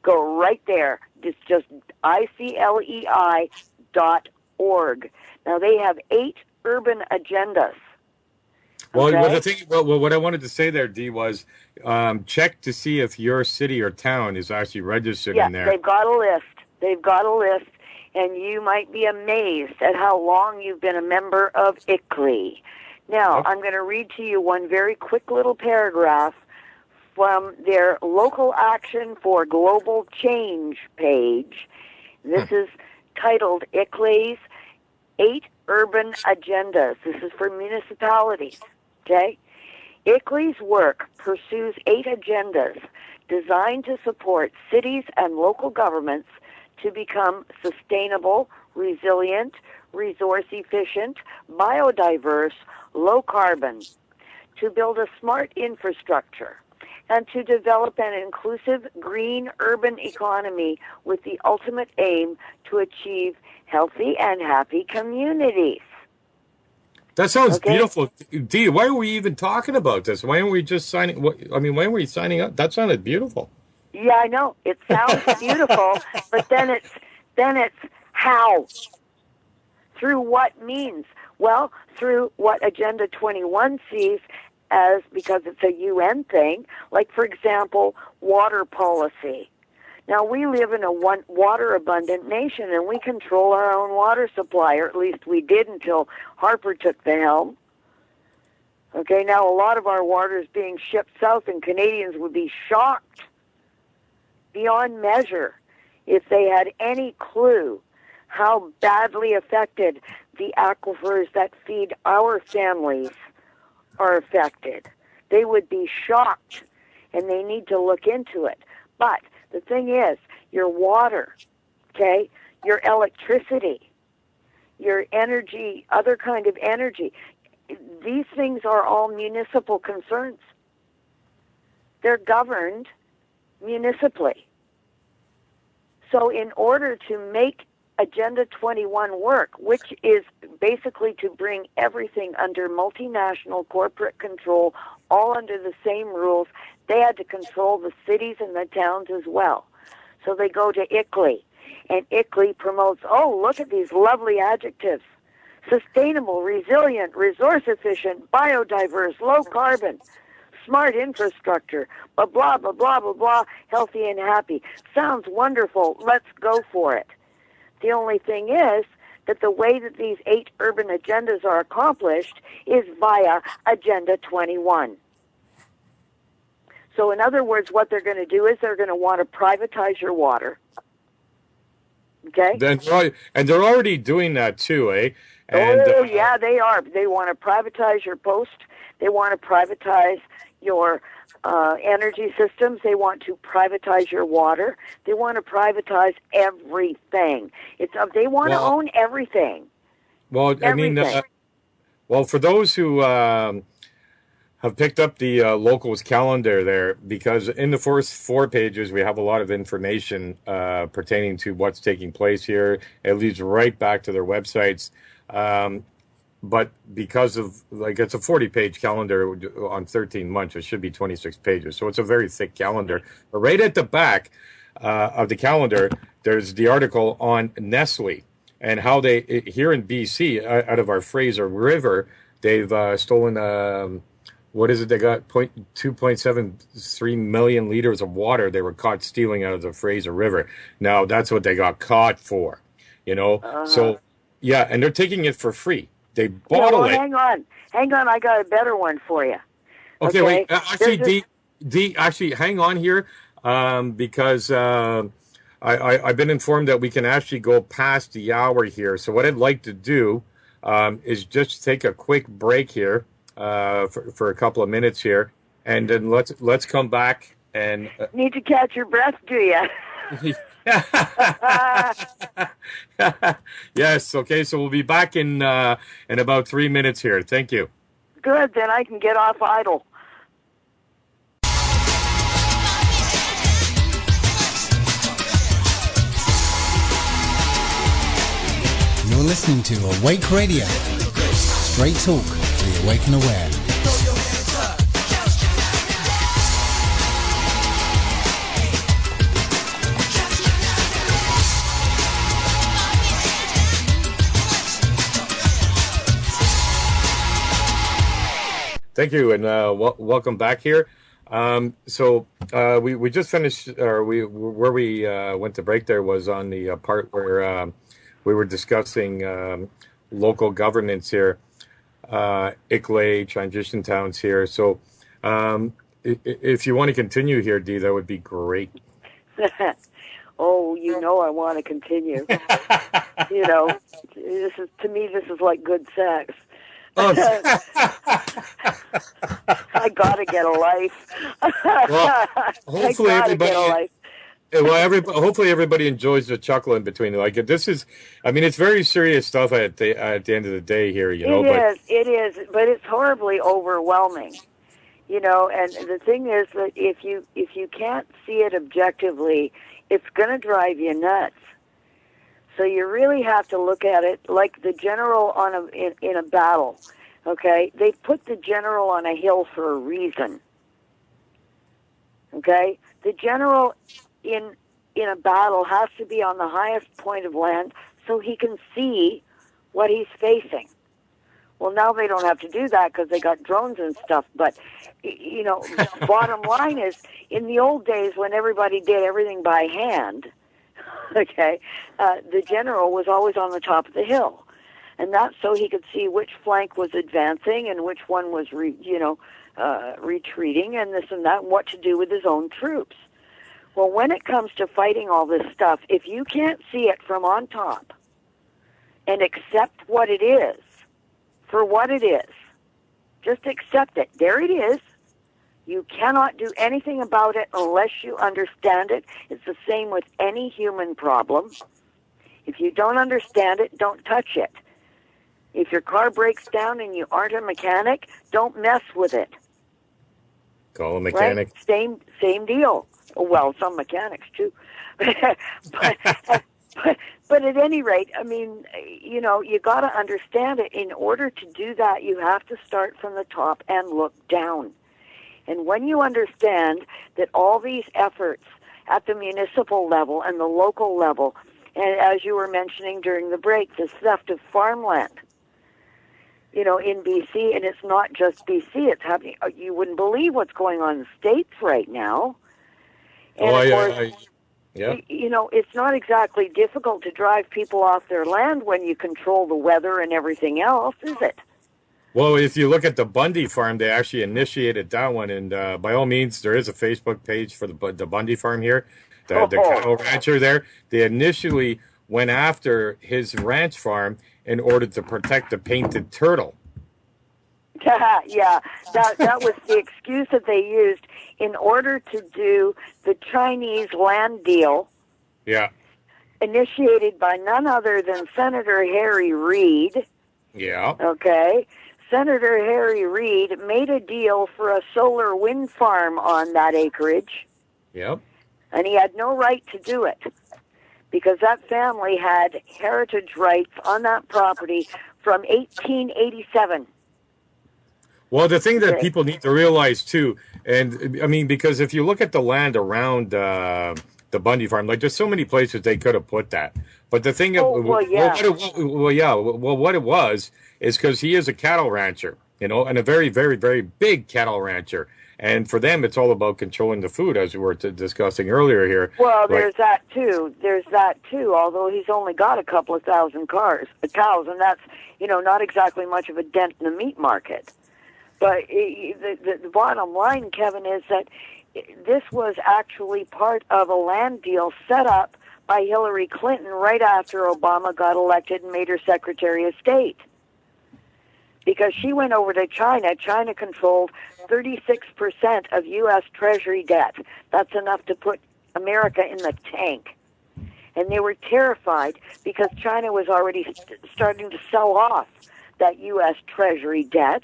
Go right there. It's just ICLEI.org. Now, they have 8 urban agendas. Well, Okay? what I wanted to say there, Dee, was check to see if your city or town is actually registered Yeah, in there. they've got a list. They've got a list, and you might be amazed at how long you've been a member of ICLEI. Now, Yep. I'm going to read to you one very quick little paragraph from their Local Action for Global Change page. This is titled ICLEI's 8 Urban Agendas. This is for municipalities, okay? ICLEI's work pursues 8 agendas designed to support cities and local governments to become sustainable, resilient, resource efficient, biodiverse, low carbon, to build a smart infrastructure, and to develop an inclusive green urban economy with the ultimate aim to achieve healthy and happy communities. That sounds Okay? beautiful, Dee. Why are we even talking about this? Why aren't we just signing? Why aren't we signing up? That sounded beautiful. Yeah, I know. It sounds beautiful, but then it's how? Through what means? Well, through what Agenda 21 sees as, because it's a UN thing, like, for example, water policy. Now, we live in a water-abundant nation, and we control our own water supply, or at least we did until Harper took the helm. Okay, now a lot of our water is being shipped south, and Canadians would be shocked beyond measure if they had any clue how badly affected the aquifers that feed our families are affected. They would be shocked, and they need to look into it. But the thing is, your water, okay, your electricity, your energy, other kind of energy, these things are all municipal concerns. They're governed municipally. So in order to make Agenda 21 work, which is basically to bring everything under multinational corporate control, all under the same rules, they had to control the cities and the towns as well. So they go to ICLEI, and ICLEI promotes, oh, look at these lovely adjectives: sustainable, resilient, resource efficient, biodiverse, low carbon, smart infrastructure, blah, blah, blah, blah, blah, blah, healthy and happy. Sounds wonderful. Let's go for it. The only thing is that the way that these 8 urban agendas are accomplished is via Agenda 21. So in other words, what they're going to do is they're going to want to privatize your water. Okay? And they're already doing that too, eh? And Yeah, they are. They want to privatize your post. They want to privatize your energy systems. They want to privatize your water. They want to privatize everything. They want to own everything. Well, I mean, Everything. well, for those who have picked up the locals calendar there, because in the first 4 pages we have a lot of information pertaining to what's taking place here. It leads right back to their websites. But because of, like, it's a 40-page calendar on 13 months, it should be 26 pages. So it's a very thick calendar. But right at the back of the calendar, there's the article on Nestle and how they, here in BC, out of our Fraser River, they've stolen, what is it? They got 2.73 million liters of water they were caught stealing out of the Fraser River. Now, that's what they got caught for, you know? So, yeah, and they're taking it for free. They bottle it. Hang on. I got a better one for you. Okay, wait. Actually, Dee, actually, hang on here, because I've been informed that we can actually go past the hour here. So what I'd like to do, is just take a quick break here for a couple of minutes here, and then let's come back and Need to catch your breath, do you? yes. Okay. So we'll be back in about 3 minutes here. Thank you. Good, then I can get off idle. You're listening to Awake Radio. Straight talk for the awake and aware. Thank you, and welcome back here. We just finished, or where we went to break there was on the part where we were discussing local governance here, ICLA, transition towns here. So if you want to continue here, Dee, that would be great. Oh, I want to continue. To me, this is like good sex. Oh. I gotta get a life. Well, hopefully everybody. Hopefully everybody enjoys the chuckle in between. Like this is, I mean, it's very serious stuff at the end of the day here. It is, but it's horribly overwhelming. And the thing is that if you can't see it objectively, it's going to drive you nuts. So you really have to look at it like the general in a battle. Okay, they put the general on a hill for a reason. Okay, the general in a battle has to be on the highest point of land so he can see what he's facing. Well, now they don't have to do that because they got drones and stuff. But bottom line is, in the old days when everybody did everything by hand. Okay, the general was always on the top of the hill, and that's so he could see which flank was advancing and which one was, retreating, and this and that, and what to do with his own troops. Well, when it comes to fighting all this stuff, if you can't see it from on top and accept what it is for what it is, just accept it. There it is. You cannot do anything about it unless you understand it. It's the same with any human problem. If you don't understand it, don't touch it. If your car breaks down and you aren't a mechanic, don't mess with it. Call a mechanic. Right? Same deal. Well, some mechanics too. but at any rate, I mean, you got to understand it. In order to do that, you have to start from the top and look down. And when you understand that all these efforts at the municipal level and the local level, and as you were mentioning during the break, the theft of farmland, in BC, and it's not just BC, it's happening. You wouldn't believe what's going on in the States right now. And it's not exactly difficult to drive people off their land when you control the weather and everything else, is it? Well, if you look at the Bundy farm, they actually initiated that one, and by all means, there is a Facebook page for the Bundy farm here, the cattle rancher there. They initially went after his ranch farm in order to protect the painted turtle. Yeah, that was the excuse that they used in order to do the Chinese land deal. Yeah. Initiated by none other than Senator Harry Reid. Yeah. Okay. Senator Harry Reid made a deal for a solar wind farm on that acreage. Yep. And he had no right to do it because that family had heritage rights on that property from 1887. Well, the thing that people need to realize too, and I mean, because if you look at the land around the Bundy farm, like there's so many places they could have put that. But the thing, what it was is because he is a cattle rancher, and a very, very, very big cattle rancher. And for them, it's all about controlling the food, as we were discussing earlier here. Well, there's that too. Although he's only got a couple of thousand cows, and that's not exactly much of a dent in the meat market. But the bottom line, Kevin, is that this was actually part of a land deal set up by Hillary Clinton right after Obama got elected and made her Secretary of State. because she went over to China. China controlled 36% of U.S. Treasury debt. That's enough to put America in the tank. And they were terrified because China was already starting to sell off that U.S. Treasury debt.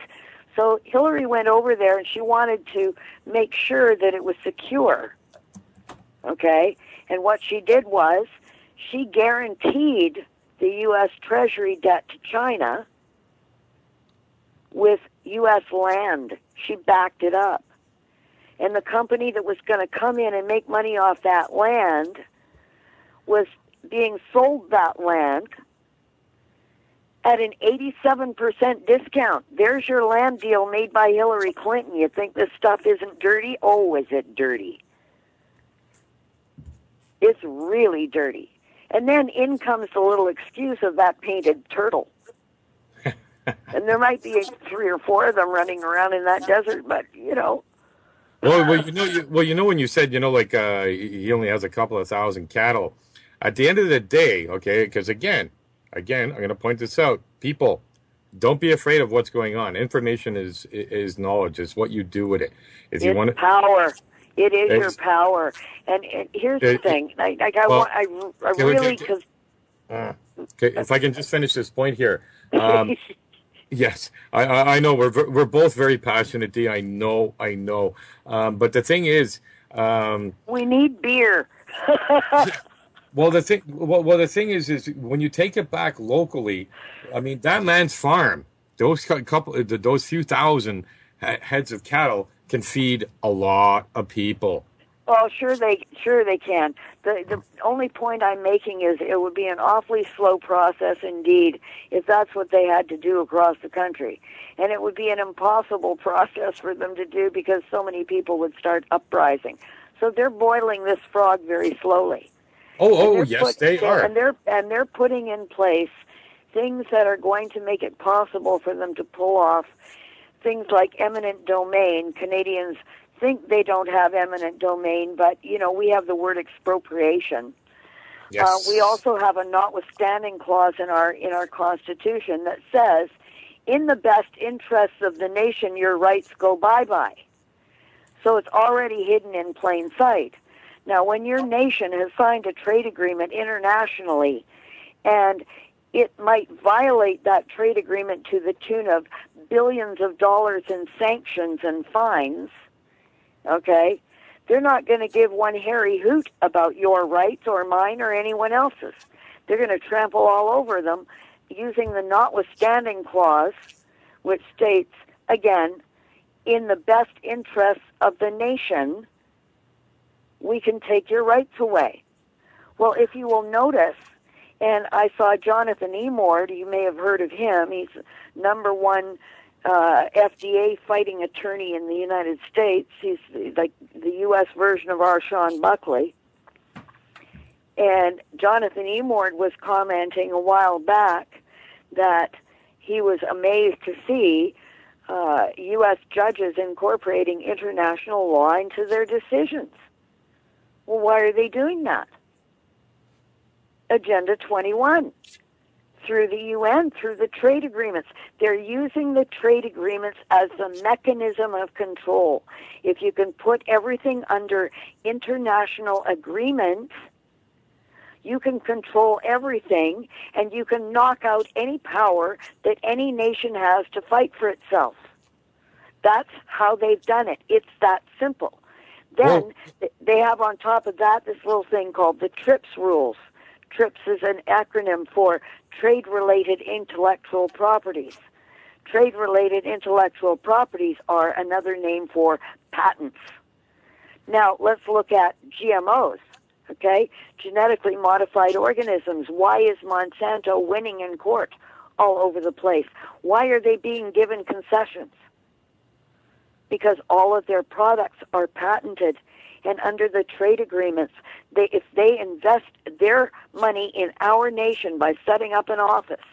So Hillary went over there and she wanted to make sure that it was secure. Okay? And what she did was she guaranteed the U.S. Treasury debt to China with U.S. land. She backed it up. And the company that was going to come in and make money off that land was being sold that land at an 87% discount. There's your land deal made by Hillary Clinton. You think this stuff isn't dirty? Oh, is it dirty? It's really dirty. And then in comes the little excuse of that painted turtle. And there might be 3 or 4 of them running around in that desert, but, you know. Well, when you said, like he only has a couple of thousand cattle. At the end of the day, okay, because again, I'm going to point this out. People, don't be afraid of what's going on. Information is knowledge. It's what you do with it. If you want power. It is your power. And here's the thing. I really, because... Okay, if I can just finish this point here. Yes, I know we're both very passionate, Dee. I know. But the thing is, we need beer. Well, the thing is when you take it back locally, I mean, that man's farm, those few thousand heads of cattle can feed a lot of people. Well, sure they can. The only point I'm making is it would be an awfully slow process indeed if that's what they had to do across the country. And it would be an impossible process for them to do because so many people would start uprising. So they're boiling this frog very slowly. Yes, they are. And they're putting in place things that are going to make it possible for them to pull off things like eminent domain. Canadians think they don't have eminent domain, but, we have the word expropriation. Yes. We also have a notwithstanding clause in our Constitution that says, in the best interests of the nation, your rights go bye-bye. So it's already hidden in plain sight. Now, when your nation has signed a trade agreement internationally, and it might violate that trade agreement to the tune of billions of dollars in sanctions and fines, okay, they're not going to give one hairy hoot about your rights or mine or anyone else's. They're going to trample all over them using the notwithstanding clause, which states, again, in the best interests of the nation, we can take your rights away. Well, if you will notice, and I saw Jonathan Emord, you may have heard of him, he's #1 FDA fighting attorney in the United States. He's like the U.S. version of our Sean Buckley. And Jonathan Emord was commenting a while back that he was amazed to see U.S. judges incorporating international law into their decisions. Well, why are they doing that? Agenda 21. Through the UN, through the trade agreements. They're using the trade agreements as the mechanism of control. If you can put everything under international agreements, you can control everything, and you can knock out any power that any nation has to fight for itself. That's how they've done it. It's that simple. Then they have on top of that this little thing called the TRIPS rules. TRIPS is an acronym for Trade-Related Intellectual Properties. Trade-related intellectual properties are another name for patents. Now, let's look at GMOs, okay? Genetically modified organisms. Why is Monsanto winning in court all over the place? Why are they being given concessions? Because all of their products are patented. And under the trade agreements, if they invest their money in our nation by setting up an office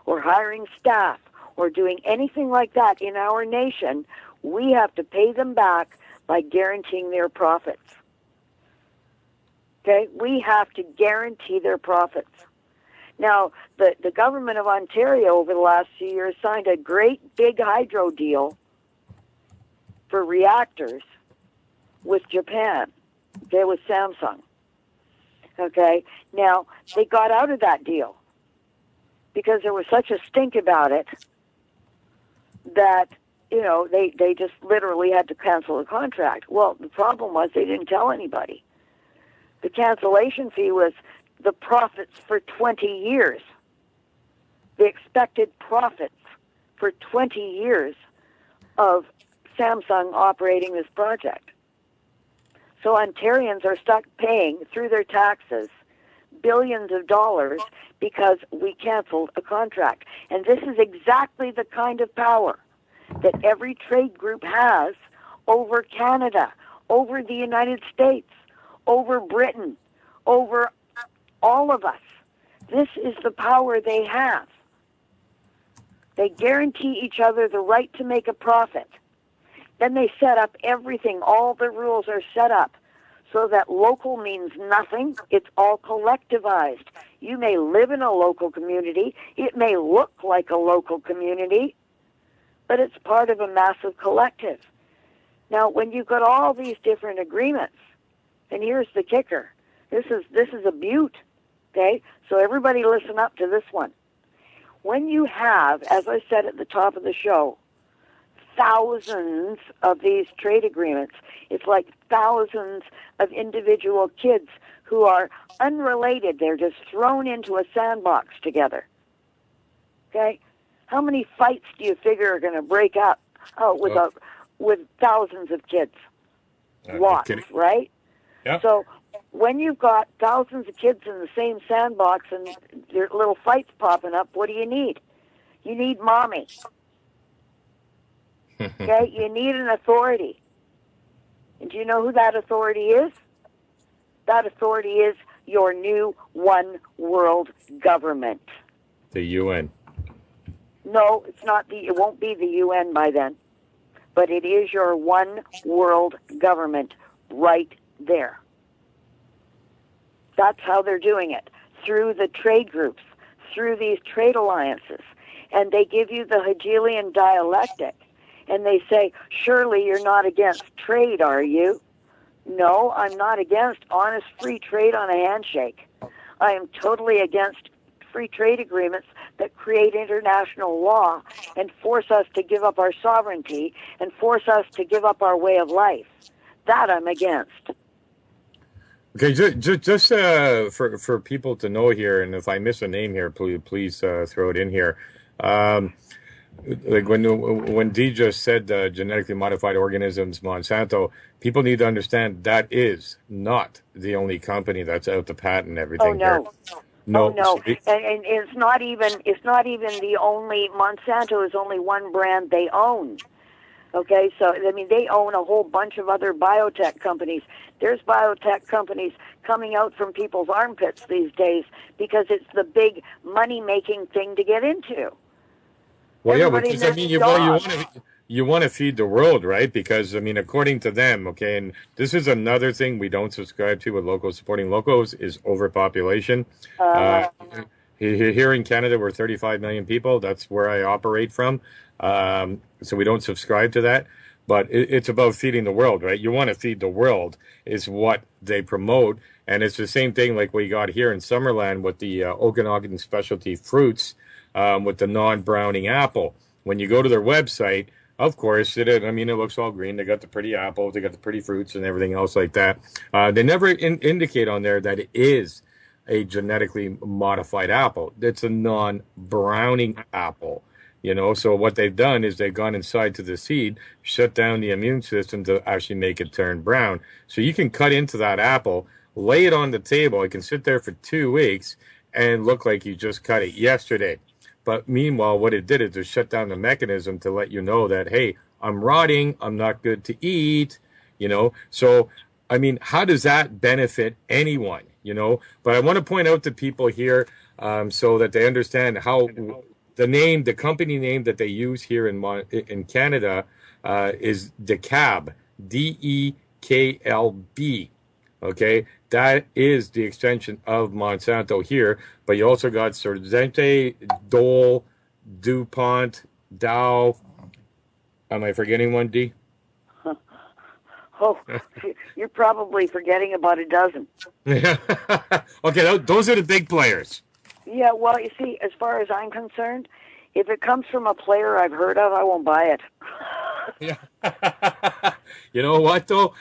or hiring staff or doing anything like that in our nation, we have to pay them back by guaranteeing their profits. Okay? We have to guarantee their profits. Now, the government of Ontario over the last few years signed a great big hydro deal for reactors with Japan. Okay, with Samsung. Okay, now they got out of that deal because there was such a stink about it that, you know, they just literally had to cancel the contract. Well, the problem was they didn't tell anybody. The cancellation fee was the profits for 20 years. The expected profits for 20 years of Samsung operating this project. So Ontarians are stuck paying through their taxes billions of dollars because we canceled a contract. And this is exactly the kind of power that every trade group has over Canada, over the United States, over Britain, over all of us. This is the power they have. They guarantee each other the right to make a profit. Then they set up everything. All the rules are set up so that local means nothing. It's all collectivized. You may live in a local community. It may look like a local community, but it's part of a massive collective. Now, when you've got all these different agreements, and here's the kicker. This is a beaut, okay? So everybody listen up to this one. When you have, as I said at the top of the show, thousands of these trade agreements, it's like thousands of individual kids who are unrelated. They're just thrown into a sandbox together, okay? How many fights do you figure are going to break up with thousands of kids? Lots, right? Yeah. So when you've got thousands of kids in the same sandbox and there are little fights popping up, what do you need? You need mommy. Okay? You need an authority. And do you know who that authority is? That authority is your new one world government. The UN. No, it's not it won't be the UN by then. But it is your one world government right there. That's how they're doing it, through the trade groups, through these trade alliances. And they give you the Hegelian dialectic. And they say, surely you're not against trade, are you? No, I'm not against honest free trade on a handshake. I am totally against free trade agreements that create international law and force us to give up our sovereignty and force us to give up our way of life. That I'm against. Okay, just for people to know here, and if I miss a name here, please throw it in here. Like when Dee just said genetically modified organisms, Monsanto, people need to understand that is not the only company that's out to patent everything. Oh no. Here. No, oh no, and it's not even the only. Monsanto is only one brand they own. Okay, so I mean they own a whole bunch of other biotech companies. There's biotech companies coming out from people's armpits these days because it's the big money-making thing to get into. Well, yeah, because I mean, you want to feed the world, right? Because I mean, according to them, okay, and this is another thing we don't subscribe to with locals supporting locals is overpopulation. Here in Canada, we're 35 million people. That's where I operate from. So we don't subscribe to that. But it's about feeding the world, right? You want to feed the world is what they promote. And it's the same thing like we got here in Summerland with the Okanagan specialty fruits with the non-browning apple. When you go to their website, of course, it looks all green. They got the pretty apples, they got the pretty fruits and everything else like that. They never indicate on there that it is a genetically modified apple. It's a non-browning apple. You know, so what they've done is they've gone inside to the seed, shut down the immune system to actually make it turn brown. So you can cut into that apple, lay it on the table. It can sit there for 2 weeks and look like you just cut it yesterday. But meanwhile, what it did is it shut down the mechanism to let you know that, hey, I'm rotting, I'm not good to eat, you know. So, I mean, how does that benefit anyone, you know? But I want to point out to people here so that they understand how the company name that they use here in Canada is DeKalb, DeKalb. Okay, that is the extension of Monsanto here. But you also got Syngenta, Dole, DuPont, Dow. Am I forgetting one, Dee? Oh, you're probably forgetting about a dozen. Okay, those are the big players. Yeah, well, you see, as far as I'm concerned, if it comes from a player I've heard of, I won't buy it. Yeah. You know what, though?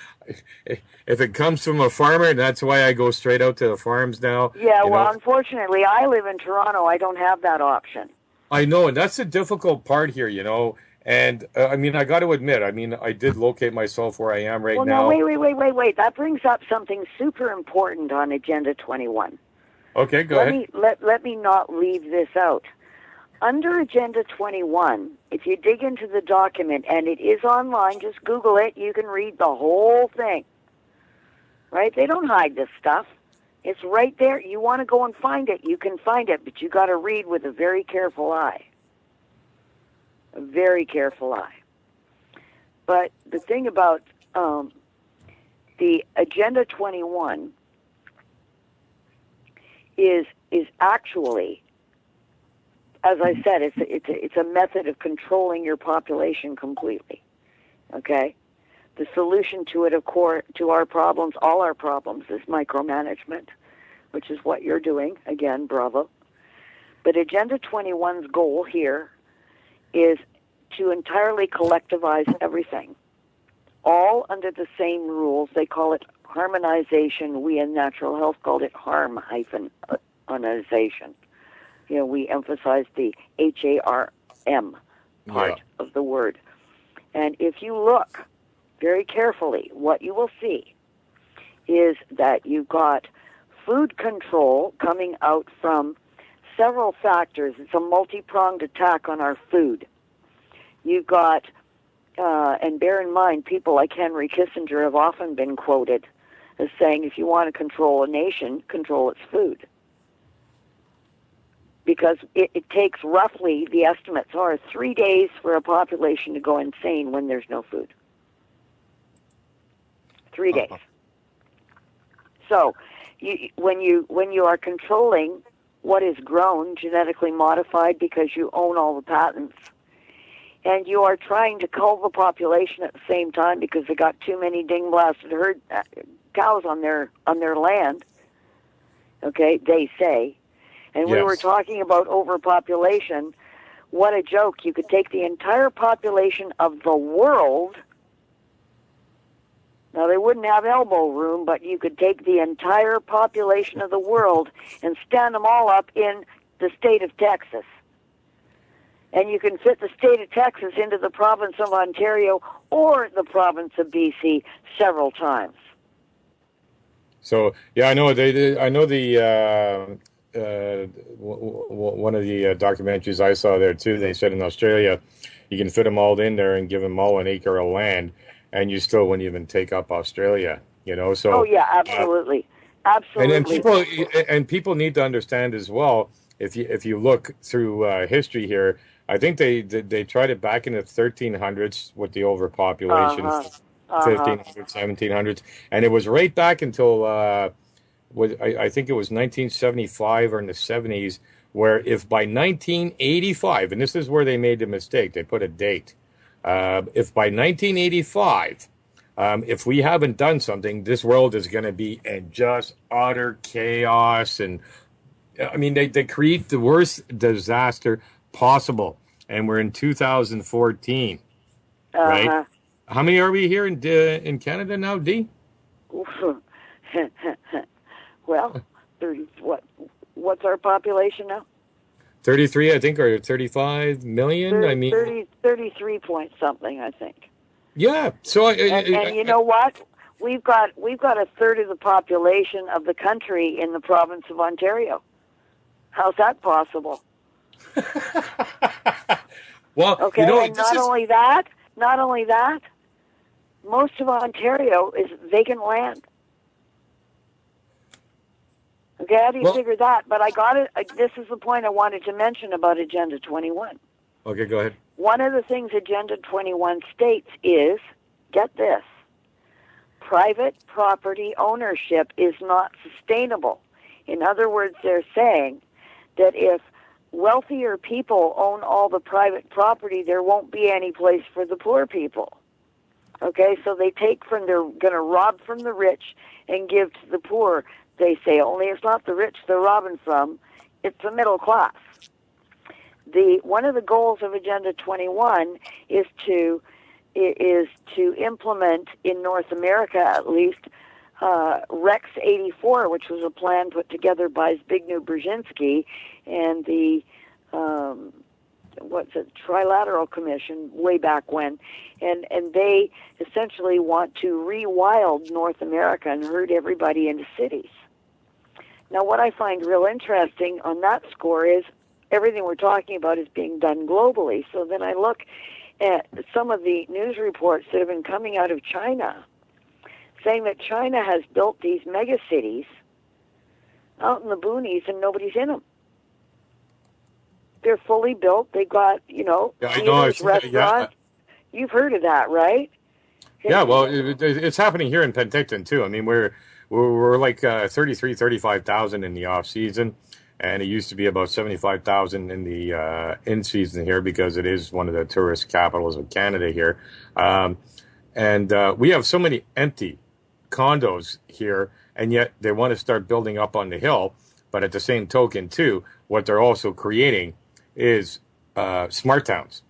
If it comes from a farmer, that's why I go straight out to the farms now. Yeah, You well, know, unfortunately, I live in Toronto. I don't have that option. I know, and that's the difficult part here, you know. And I mean, I got to admit, I mean, I did locate myself where I am right Well, now. no, wait. That brings up something super important on Agenda 21. Okay, go ahead. Let me not leave this out. Under Agenda 21, if you dig into the document, and it is online, just Google it, you can read the whole thing. Right? They don't hide this stuff. It's right there. You want to go and find it, you can find it, but you got to read with a very careful eye. A very careful eye. But the thing about the Agenda 21 is actually, as I said, it's a method of controlling your population completely. Okay? The solution to it, of course, to our problems, all our problems, is micromanagement, which is what you're doing. Again, bravo. But Agenda 21's goal here is to entirely collectivize everything, all under the same rules. They call it harmonization. We in natural health called it harmonization. You know, we emphasize the HARM part of the word. And if you look very carefully, what you will see is that you've got food control coming out from several factors. It's a multi-pronged attack on our food. You've got, and bear in mind, people like Henry Kissinger have often been quoted as saying, if you want to control a nation, control its food. Because it takes roughly, the estimates are, 3 days for a population to go insane when there's no food. 3 days. So, when you are controlling what is grown, genetically modified, because you own all the patents, and you are trying to cull the population at the same time because they got too many ding-blasted herd cows on their land, okay, they say. And we were talking about overpopulation. What a joke. You could take the entire population of the world. Now, they wouldn't have elbow room, but you could take the entire population of the world and stand them all up in the state of Texas. And you can fit the state of Texas into the province of Ontario or the province of BC several times. So, yeah, I know. I know the one of the documentaries I saw there too. They said in Australia, you can fit them all in there and give them all an acre of land, and you still wouldn't even take up Australia. You know, so. Oh yeah, absolutely, absolutely. And then people need to understand as well. If you look through history here, I think they tried it back in the 1300s with the overpopulation, 1500s, 1700s, and it was right back until I think it was 1975 or in the 70s, where if by 1985, and this is where they made the mistake, they put a date. If by 1985, if we haven't done something, this world is going to be in just utter chaos. And I mean, they create the worst disaster possible. And we're in 2014, right? How many are we here in Canada now, Dee? Well, 30, what's our population now? 33, I think, or 35 million. 30, I mean, 33 point something, I think. Yeah. So, and you know what? We've got a third of the population of the country in the province of Ontario. How's that possible? Well, okay, you know, and not only that, most of Ontario is vacant land. Okay, how do you figure that? But I got it. This is the point I wanted to mention about Agenda 21. Okay, go ahead. One of the things Agenda 21 states is, get this, private property ownership is not sustainable. In other words, they're saying that if wealthier people own all the private property, there won't be any place for the poor people. Okay, so they're going to rob from the rich and give to the poor. They say only it's not the rich they're robbing from, it's the middle class. One of the goals of Agenda 21 is to implement in North America at least Rex 84, which was a plan put together by Zbigniew Brzezinski and the Trilateral Commission way back when, and they essentially want to rewild North America and herd everybody into cities. Now, what I find real interesting on that score is everything we're talking about is being done globally. So then I look at some of the news reports that have been coming out of China, saying that China has built these mega cities out in the boonies and nobody's in them. They're fully built. They got, theaters, restaurants. You've heard of that, right? Yeah, well, it's happening here in Penticton too. I mean, we're like 35,000 in the off season, and it used to be about 75,000 in the in season here because it is one of the tourist capitals of Canada here, and we have so many empty condos here, and yet they want to start building up on the hill. But at the same token, too, what they're also creating is smart towns.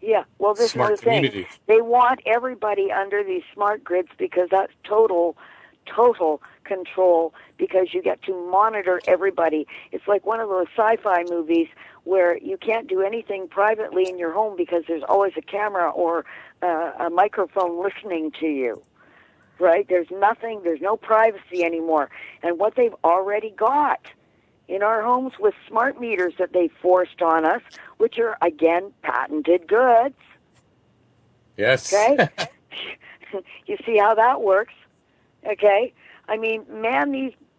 Yeah, well, this is the thing. They want everybody under these smart grids because that's total control, because you get to monitor everybody. It's like one of those sci-fi movies where you can't do anything privately in your home because there's always a camera or a microphone listening to you, right? There's no privacy anymore. And what they've already got in our homes with smart meters that they forced on us, which are, again, patented goods. Yes. Okay? You see how that works? Okay? I mean, man,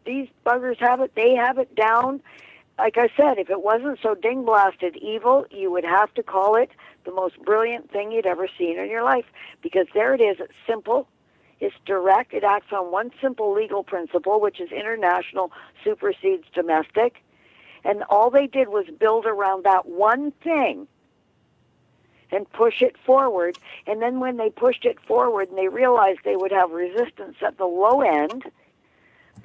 these buggers have it. They have it down. Like I said, if it wasn't so ding-blasted evil, you would have to call it the most brilliant thing you'd ever seen in your life. Because there it is. It's simple. It's direct. It acts on one simple legal principle, which is international supersedes domestic. And all they did was build around that one thing and push it forward. And then when they pushed it forward and they realized they would have resistance at the low end,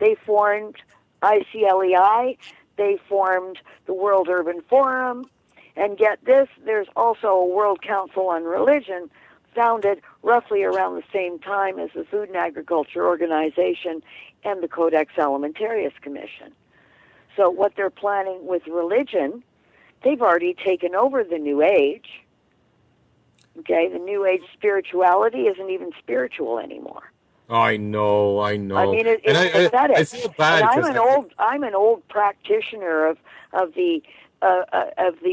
they formed ICLEI, they formed the World Urban Forum, and get this, there's also a World Council on Religion founded roughly around the same time as the Food and Agriculture Organization and the Codex Alimentarius Commission. So what they're planning with religion, they've already taken over the New Age. Okay, the New Age spirituality isn't even spiritual anymore. I know. I mean, it's pathetic. I feel bad. I'm an old practitioner of the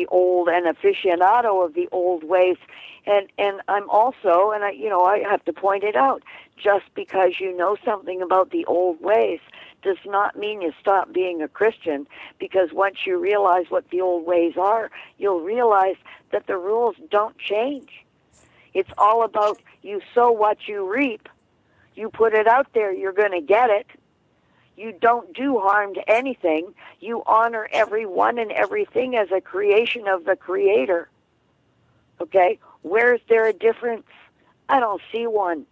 old and aficionado of the old ways, and I'm also, and I have to point it out. Just because you know something about the old ways does not mean you stop being a Christian. Because once you realize what the old ways are, you'll realize that the rules don't change. It's all about you sow what you reap. You put it out there, you're going to get it. You don't do harm to anything. You honor everyone and everything as a creation of the Creator. Okay? Where's there a difference? I don't see one.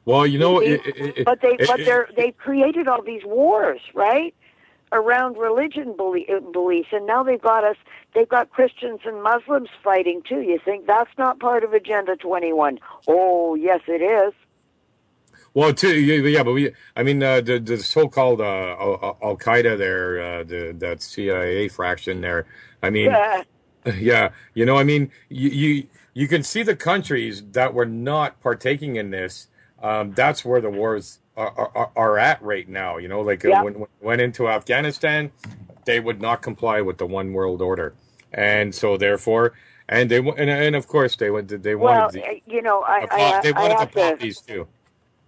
Well, they've created all these wars, right? Around religion beliefs, and now they've got Christians and Muslims fighting too. You think that's not part of Agenda 21? Oh, yes, it is. Well, yeah, but the so-called Al Qaeda there, that CIA fraction there. I mean, yeah, you can see the countries that were not partaking in this. That's where the wars are at right now. When went into Afghanistan, they would not comply with the one world order, and so therefore, and of course they wanted the poppies too.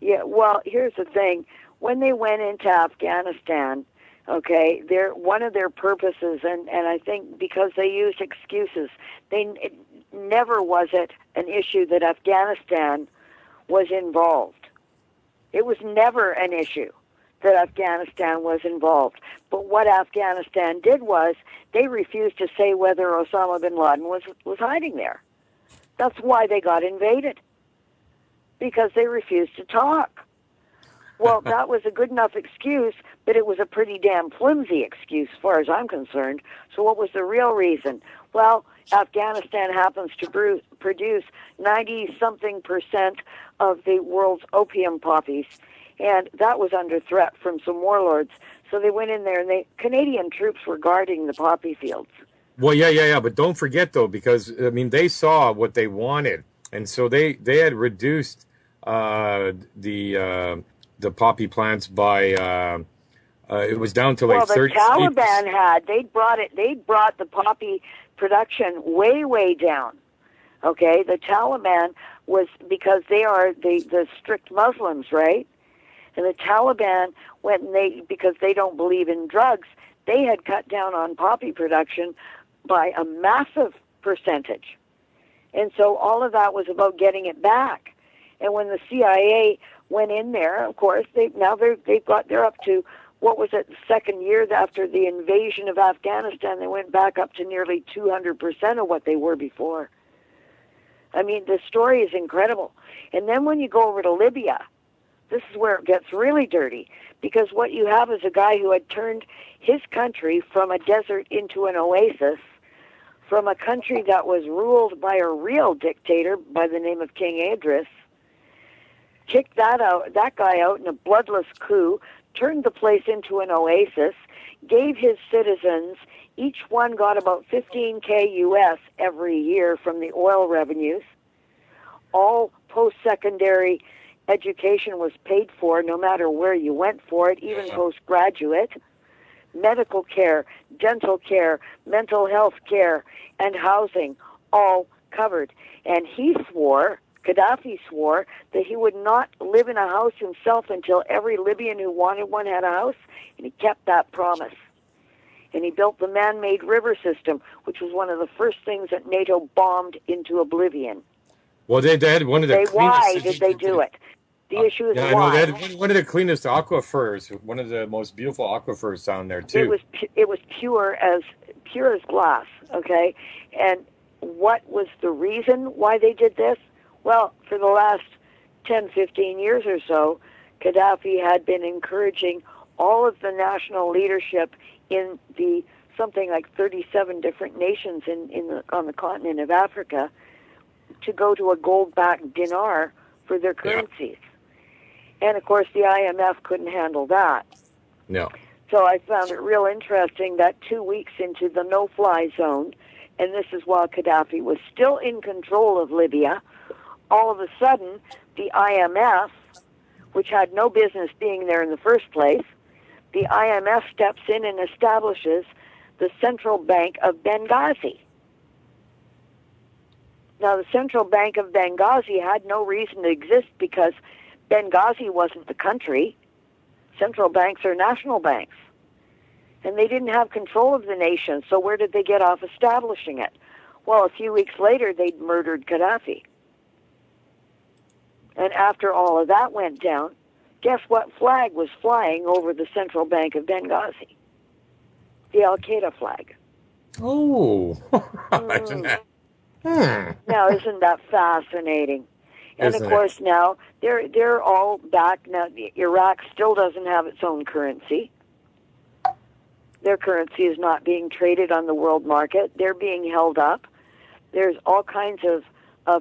Yeah, well, here's the thing. When they went into Afghanistan, okay, one of their purposes, and I think because they used excuses, never was it an issue that Afghanistan was involved. It was never an issue that Afghanistan was involved. But what Afghanistan did was they refused to say whether Osama bin Laden was hiding there. That's why they got invaded, because they refused to talk. Well, that was a good enough excuse, but it was a pretty damn flimsy excuse as far as I'm concerned. So what was the real reason? Well, Afghanistan happens to produce 90-something% of the world's opium poppies, and that was under threat from some warlords. So they went in there, and Canadian troops were guarding the poppy fields. Well, yeah. But don't forget, though, because, I mean, they saw what they wanted. And so they had reduced the poppy plants by, it was down to like 30. Well, the Taliban they brought the poppy production way down. Okay, the Taliban was, because they are the strict Muslims, right? And the Taliban went, and because they don't believe in drugs, they had cut down on poppy production by a massive percentage. And so all of that was about getting it back. And when the CIA went in there, of course, they're up to, what was it, the second year after the invasion of Afghanistan, they went back up to nearly 200% of what they were before. I mean, the story is incredible. And then when you go over to Libya, this is where it gets really dirty, because what you have is a guy who had turned his country from a desert into an oasis, from a country that was ruled by a real dictator by the name of King Idris, kicked that guy out in a bloodless coup, turned the place into an oasis, gave his citizens, each one got about $15K US every year from the oil revenues. All post-secondary education was paid for, no matter where you went for it, even postgraduate. Medical care, dental care, mental health care, and housing, all covered. And Gaddafi swore that he would not live in a house himself until every Libyan who wanted one had a house, and he kept that promise. And he built the man-made river system, which was one of the first things that NATO bombed into oblivion. Well, they had one of the cleanest... Why did they do it? The issue is why. They had one of the cleanest aquifers, one of the most beautiful aquifers down there, too. It was pure as glass, okay? And what was the reason why they did this? Well, for the last 10, 15 years or so, Gaddafi had been encouraging all of the national leadership in the something like 37 different nations on the continent of Africa to go to a gold-backed dinar for their currencies. And, of course, the IMF couldn't handle that. No. So I found it real interesting that 2 weeks into the no-fly zone, and this is while Gaddafi was still in control of Libya, all of a sudden, the IMF, which had no business being there in the first place, the IMF steps in and establishes the Central Bank of Benghazi. Now, the Central Bank of Benghazi had no reason to exist because Benghazi wasn't the country. Central banks are national banks. And they didn't have control of the nation, so where did they get off establishing it? Well, a few weeks later, they'd murdered Gaddafi. And after all of that went down, guess what flag was flying over the Central Bank of Benghazi? The Al-Qaeda flag. Oh, imagine that. Now, isn't that fascinating? And of course, now they're all back. Now, Iraq still doesn't have its own currency. Their currency is not being traded on the world market. They're being held up. There's all kinds of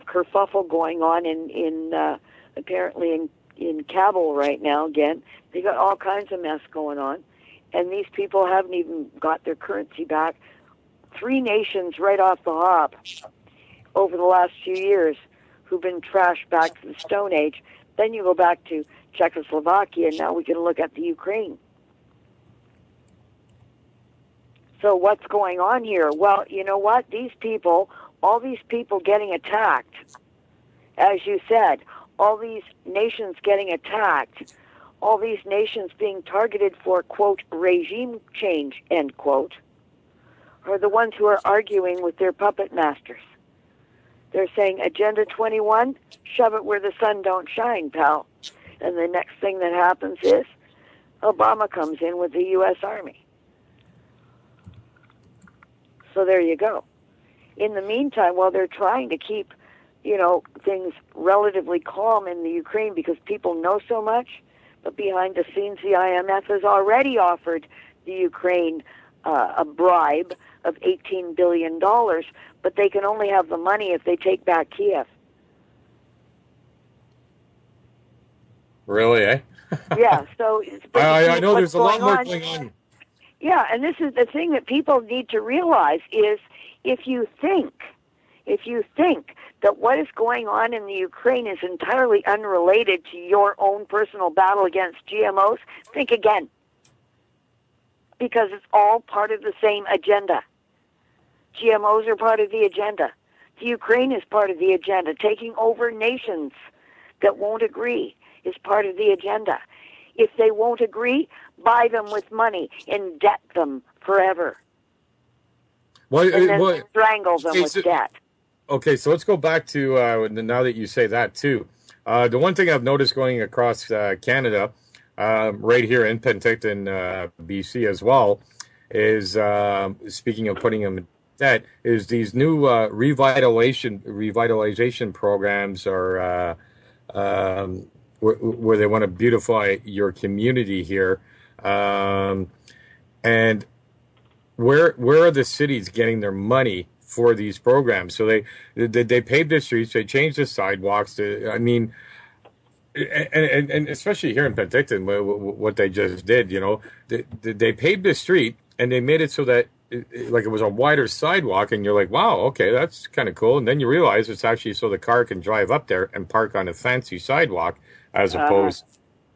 kerfuffle going on in apparently in Kabul right now. Again, they got all kinds of mess going on, and these people haven't even got their currency back. 3 nations right off the hop over the last few years who've been trashed back to the Stone Age. Then you go back to Czechoslovakia, and now we can look at the Ukraine. So what's going on here? Well, you know what? All these people getting attacked, as you said, all these nations getting attacked, all these nations being targeted for, quote, regime change, end quote, are the ones who are arguing with their puppet masters. They're saying Agenda 21, shove it where the sun don't shine, pal. And the next thing that happens is Obama comes in with the U.S. Army. So there you go. In the meantime, while they're trying to keep, things relatively calm in the Ukraine because people know so much, but behind the scenes, the IMF has already offered the Ukraine a bribe of $18 billion, but they can only have the money if they take back Kiev. Really, eh? Yeah, so I know there's a lot more going on. Yeah, and this is the thing that people need to realize is if you think that what is going on in the Ukraine is entirely unrelated to your own personal battle against GMOs, think again. Because it's all part of the same agenda. GMOs are part of the agenda. The Ukraine is part of the agenda. Taking over nations that won't agree is part of the agenda. If they won't agree, buy them with money, indebt them forever, and then strangle them with debt. Okay, so let's go back to now that you say that too. The one thing I've noticed going across Canada, right here in Penticton, BC as well, is speaking of putting them in debt, is these new revitalization programs are where they want to beautify your community here, and where are the cities getting their money for these programs? So they paved the streets, they changed the sidewalks. And especially here in Penticton, what they just did, they paved the street and they made it so that it was a wider sidewalk, and you're like, wow, okay, that's kind of cool. And then you realize it's actually so the car can drive up there and park on a fancy sidewalk as opposed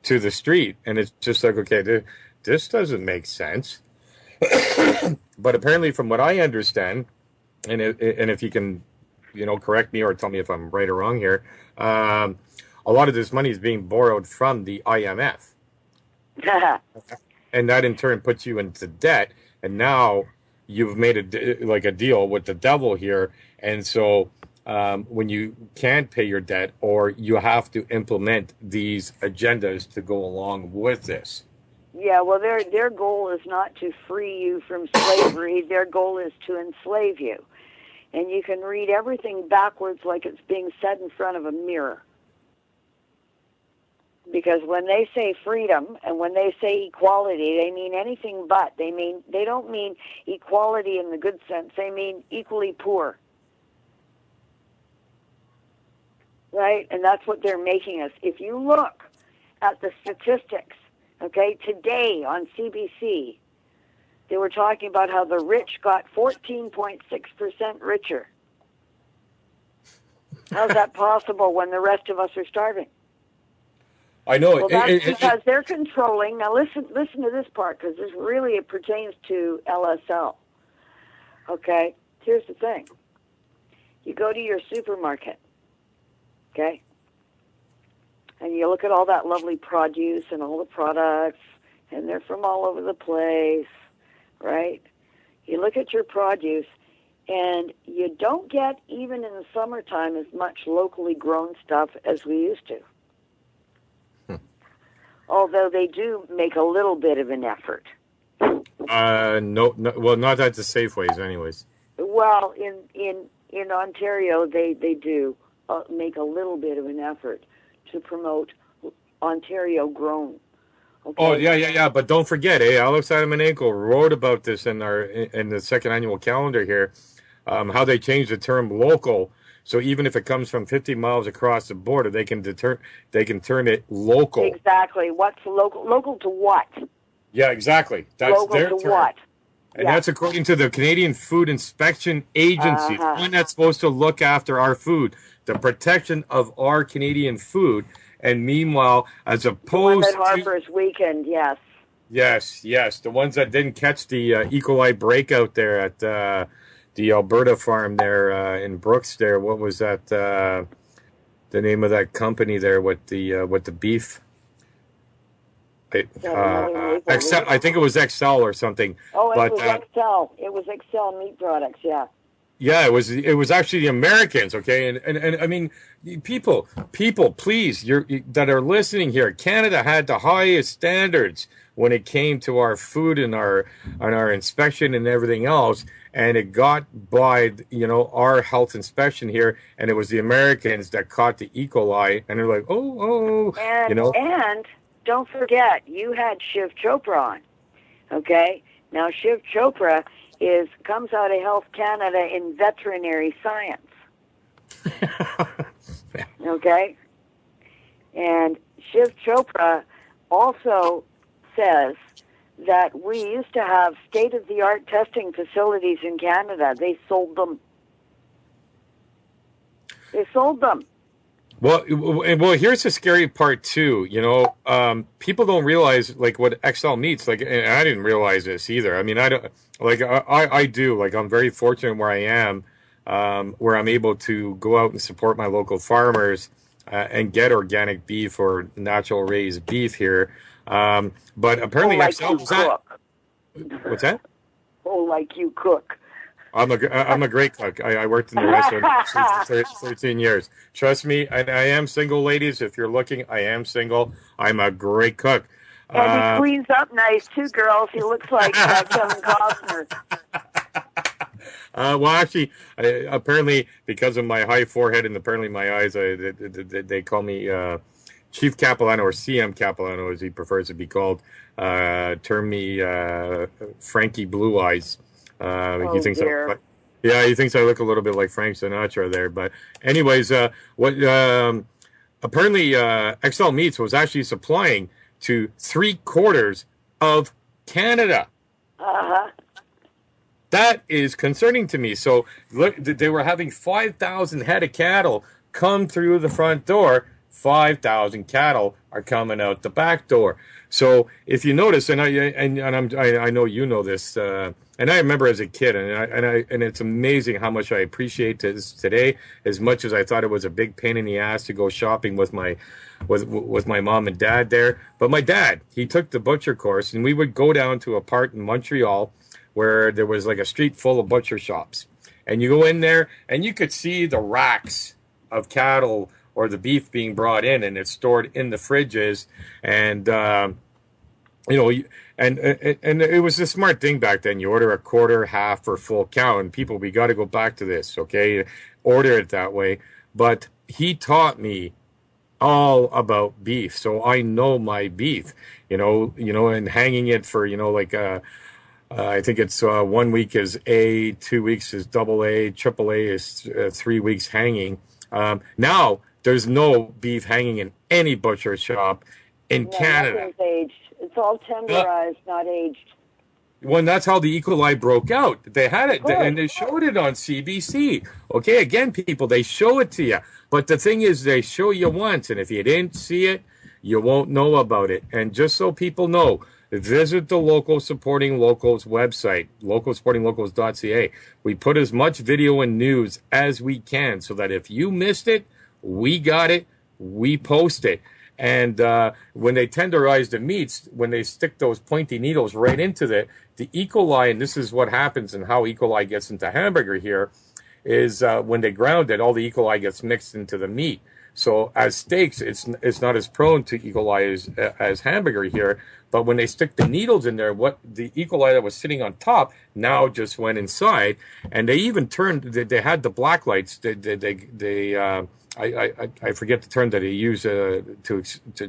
to the street. And it's just like, okay, this doesn't make sense. But apparently, from what I understand, and if you can, correct me or tell me if I'm right or wrong here, a lot of this money is being borrowed from the IMF, and that in turn puts you into debt. And now you've made a deal with the devil here, and so when you can't pay your debt, or you have to implement these agendas to go along with this. Yeah, well, their goal is not to free you from slavery. Their goal is to enslave you. And you can read everything backwards like it's being said in front of a mirror. Because when they say freedom and when they say equality, they mean anything but. They don't mean equality in the good sense. They mean equally poor. Right? And that's what they're making us. If you look at the statistics, okay, today on CBC, they were talking about how the rich got 14.6% richer. How's that possible when the rest of us are starving? I know. Well, that's because they're controlling. Now, listen to this part, because it pertains to LSL. Okay? Here's the thing. You go to your supermarket, okay? And you look at all that lovely produce and all the products, and they're from all over the place, right? You look at your produce, and you don't get, even in the summertime, as much locally grown stuff as we used to. Although they do make a little bit of an effort. No, well, not at the Safeways, anyways. Well, in Ontario, they do make a little bit of an effort to promote Ontario grown. Okay? Oh yeah. But don't forget, Alex Adamanenko wrote about this in the second annual calendar here, how they changed the term local. So even if it comes from 50 miles across the border, they can turn it local. Exactly. What's local? Local to what? Yeah, exactly. That's local their to term. What? And that's according to the Canadian Food Inspection Agency, the one that's supposed to look after our food, the protection of our Canadian food. And meanwhile, as opposed to Harper's Weekend, yes. Yes, the ones that didn't catch the E. coli breakout there at the Alberta farm there in Brooks there. What was that? The name of that company there with the beef? Excel, I think it was Excel or something. Oh, it was Excel. It was Excel Meat Products, yeah. Yeah, it was actually the Americans, okay? And I mean, people, please, that are listening here, Canada had the highest standards when it came to our food and our inspection and everything else, and it got by, our health inspection here, and it was the Americans that caught the E. coli, and they're like, oh, oh, you know. And don't forget, you had Shiv Chopra on. Okay? Now, Shiv Chopra comes out of Health Canada in veterinary science. Okay? And Shiv Chopra also says that we used to have state-of-the-art testing facilities in Canada. They sold them. They sold them. Well, here's the scary part too. People don't realize like what XL meets. Like, and I didn't realize this either. I mean, I don't like I do. Like, I'm very fortunate where I am, where I'm able to go out and support my local farmers and get organic beef or natural raised beef here. But apparently, like XL you cook. What's that? Oh, like you cook. I'm a great cook. I worked in the restaurant for 13 years. Trust me, and I am single, ladies. If you're looking, I am single. I'm a great cook. And he cleans up nice too, girls. He looks like Kevin Costner. Well, actually, apparently, because of my high forehead and apparently my eyes, they call me Chief Capilano, or CM Capilano, as he prefers to be called. Term me Frankie Blue Eyes. He thinks dear. he thinks I look a little bit like Frank Sinatra there. But anyways, apparently XL Meats was actually supplying to 3/4 of Canada. Uh-huh. That is concerning to me. So look, they were having 5,000 head of cattle come through the front door. 5,000 cattle are coming out the back door. So if you notice, and I know you know this, and I remember as a kid, and it's amazing how much I appreciate this today, as much as I thought it was a big pain in the ass to go shopping with my mom and dad there. But my dad, he took the butcher course, and we would go down to a part in Montreal where there was like a street full of butcher shops, and you go in there and you could see the racks of cattle or the beef being brought in, and it's stored in the fridges, and and it was a smart thing back then. You order a quarter, half, or full cow, and people, we got to go back to this, okay? Order it that way. But he taught me all about beef, so I know my beef, and hanging it for, I think it's 1 week is A, 2 weeks is double A, triple A is 3 weeks hanging. Now, there's no beef hanging in any butcher shop in Canada. Nothing's aged. It's all tenderized, not aged. Well, that's how the E. coli broke out. They had it, and they showed it on CBC. Okay, again, people, they show it to you. But the thing is, they show you once, and if you didn't see it, you won't know about it. And just so people know, visit the Local Supporting Locals website, localsupportinglocals.ca. We put as much video and news as we can so that if you missed it, we got it, we post it. And when they tenderize the meats, when they stick those pointy needles right into the E. coli, and this is what happens and how E. coli gets into hamburger here, is when they ground it, all the E. coli gets mixed into the meat. So as steaks, it's not as prone to E. coli as hamburger here. But when they stick the needles in there, what the E. coli that was sitting on top now just went inside, and they even turned. They had the black lights. I forget the term that they use to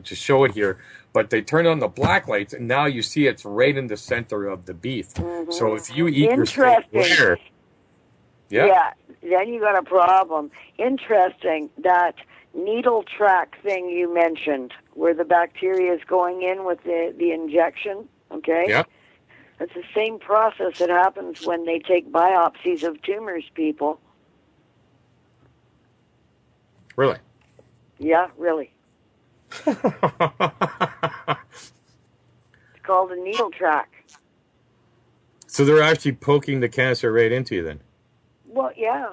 show it here, but they turn on the black lights, and now you see it's right in the center of the beef. Mm-hmm. So if you eat your steak rare, yeah, then you got a problem. Interesting, that needle track thing you mentioned, where the bacteria is going in with the injection. Okay. Yeah. It's the same process that happens when they take biopsies of tumors, people. Really? Yeah, really. It's called a needle track. So they're actually poking the cancer right into you then? Well, yeah.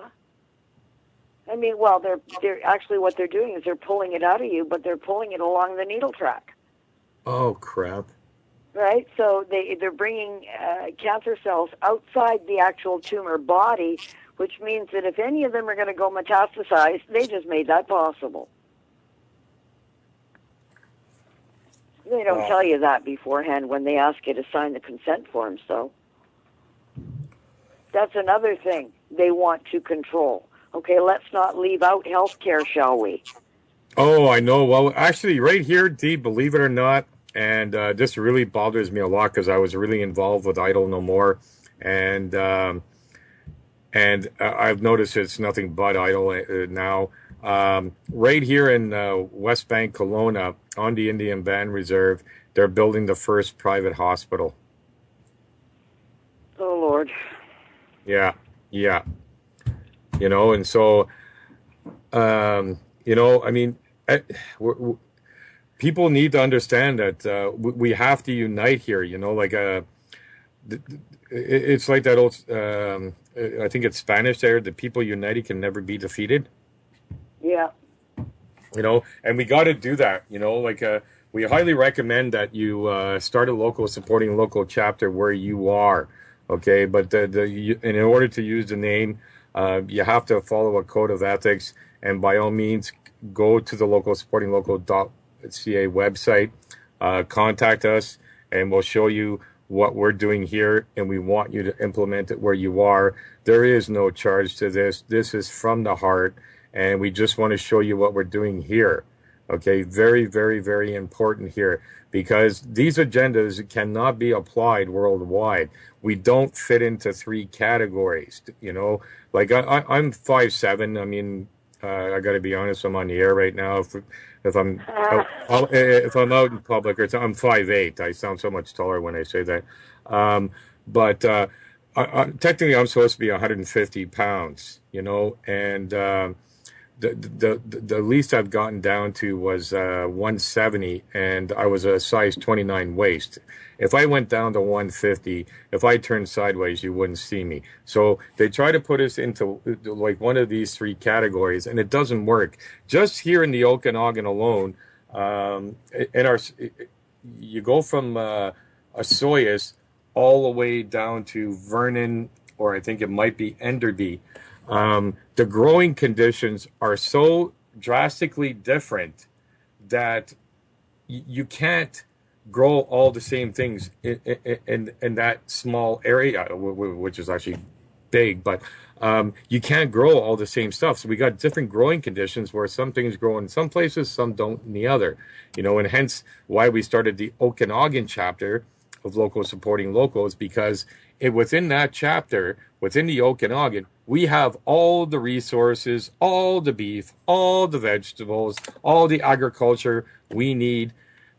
I mean, well, they're actually, what they're doing is they're pulling it out of you, but they're pulling it along the needle track. Oh, crap. right? So they're bringing cancer cells outside the actual tumor body, which means that if any of them are going to go metastasize, they just made that possible. They don't tell you that beforehand when they ask you to sign the consent forms, though. That's another thing they want to control. Okay, let's not leave out healthcare, shall we? Oh, I know. Well, actually, right here, Dee, believe it or not, and this really bothers me a lot because I was really involved with Idle No More, and I've noticed it's nothing but Idle now. Right here in West Bank, Kelowna, on the Indian Band Reserve, they're building the first private hospital. Oh, Lord. Yeah, yeah. You know, and so, you know, I mean, people need to understand that we have to unite here. You know, like it's like that old. I think it's Spanish there. The people united can never be defeated. Yeah. You know, and we got to do that. You know, like we highly recommend that you start a local supporting local chapter where you are. Okay, but in order to use the name, you have to follow a code of ethics, and by all means, go to the local supporting local.ca website, contact us, and we'll show you what we're doing here, and we want you to implement it where you are. There is no charge to this. This is from the heart, and we just want to show you what we're doing here. Okay, very, very, very important here, because these agendas cannot be applied worldwide. We don't fit into 3 categories. You know, like I'm 5'7". I mean, I got to be honest. I'm on the air right now. If I'm out in public, or I'm 5'8". I sound so much taller when I say that. But technically, I'm supposed to be 150 pounds. You know, and the least I've gotten down to was 170, and I was a size 29 waist. If I went down to 150, if I turned sideways, you wouldn't see me. So they try to put us into like one of these 3 categories, and it doesn't work. Just here in the Okanagan alone, you go from Osoyoos all the way down to Vernon, or I think it might be Enderby. The growing conditions are so drastically different that you can't grow all the same things in that small area, which is actually big, but you can't grow all the same stuff. So we got different growing conditions where some things grow in some places, some don't in the other, you know, and hence why we started the Okanagan chapter of Local Supporting Locals, because within that chapter, within the Okanagan, we have all the resources, all the beef, all the vegetables, all the agriculture we need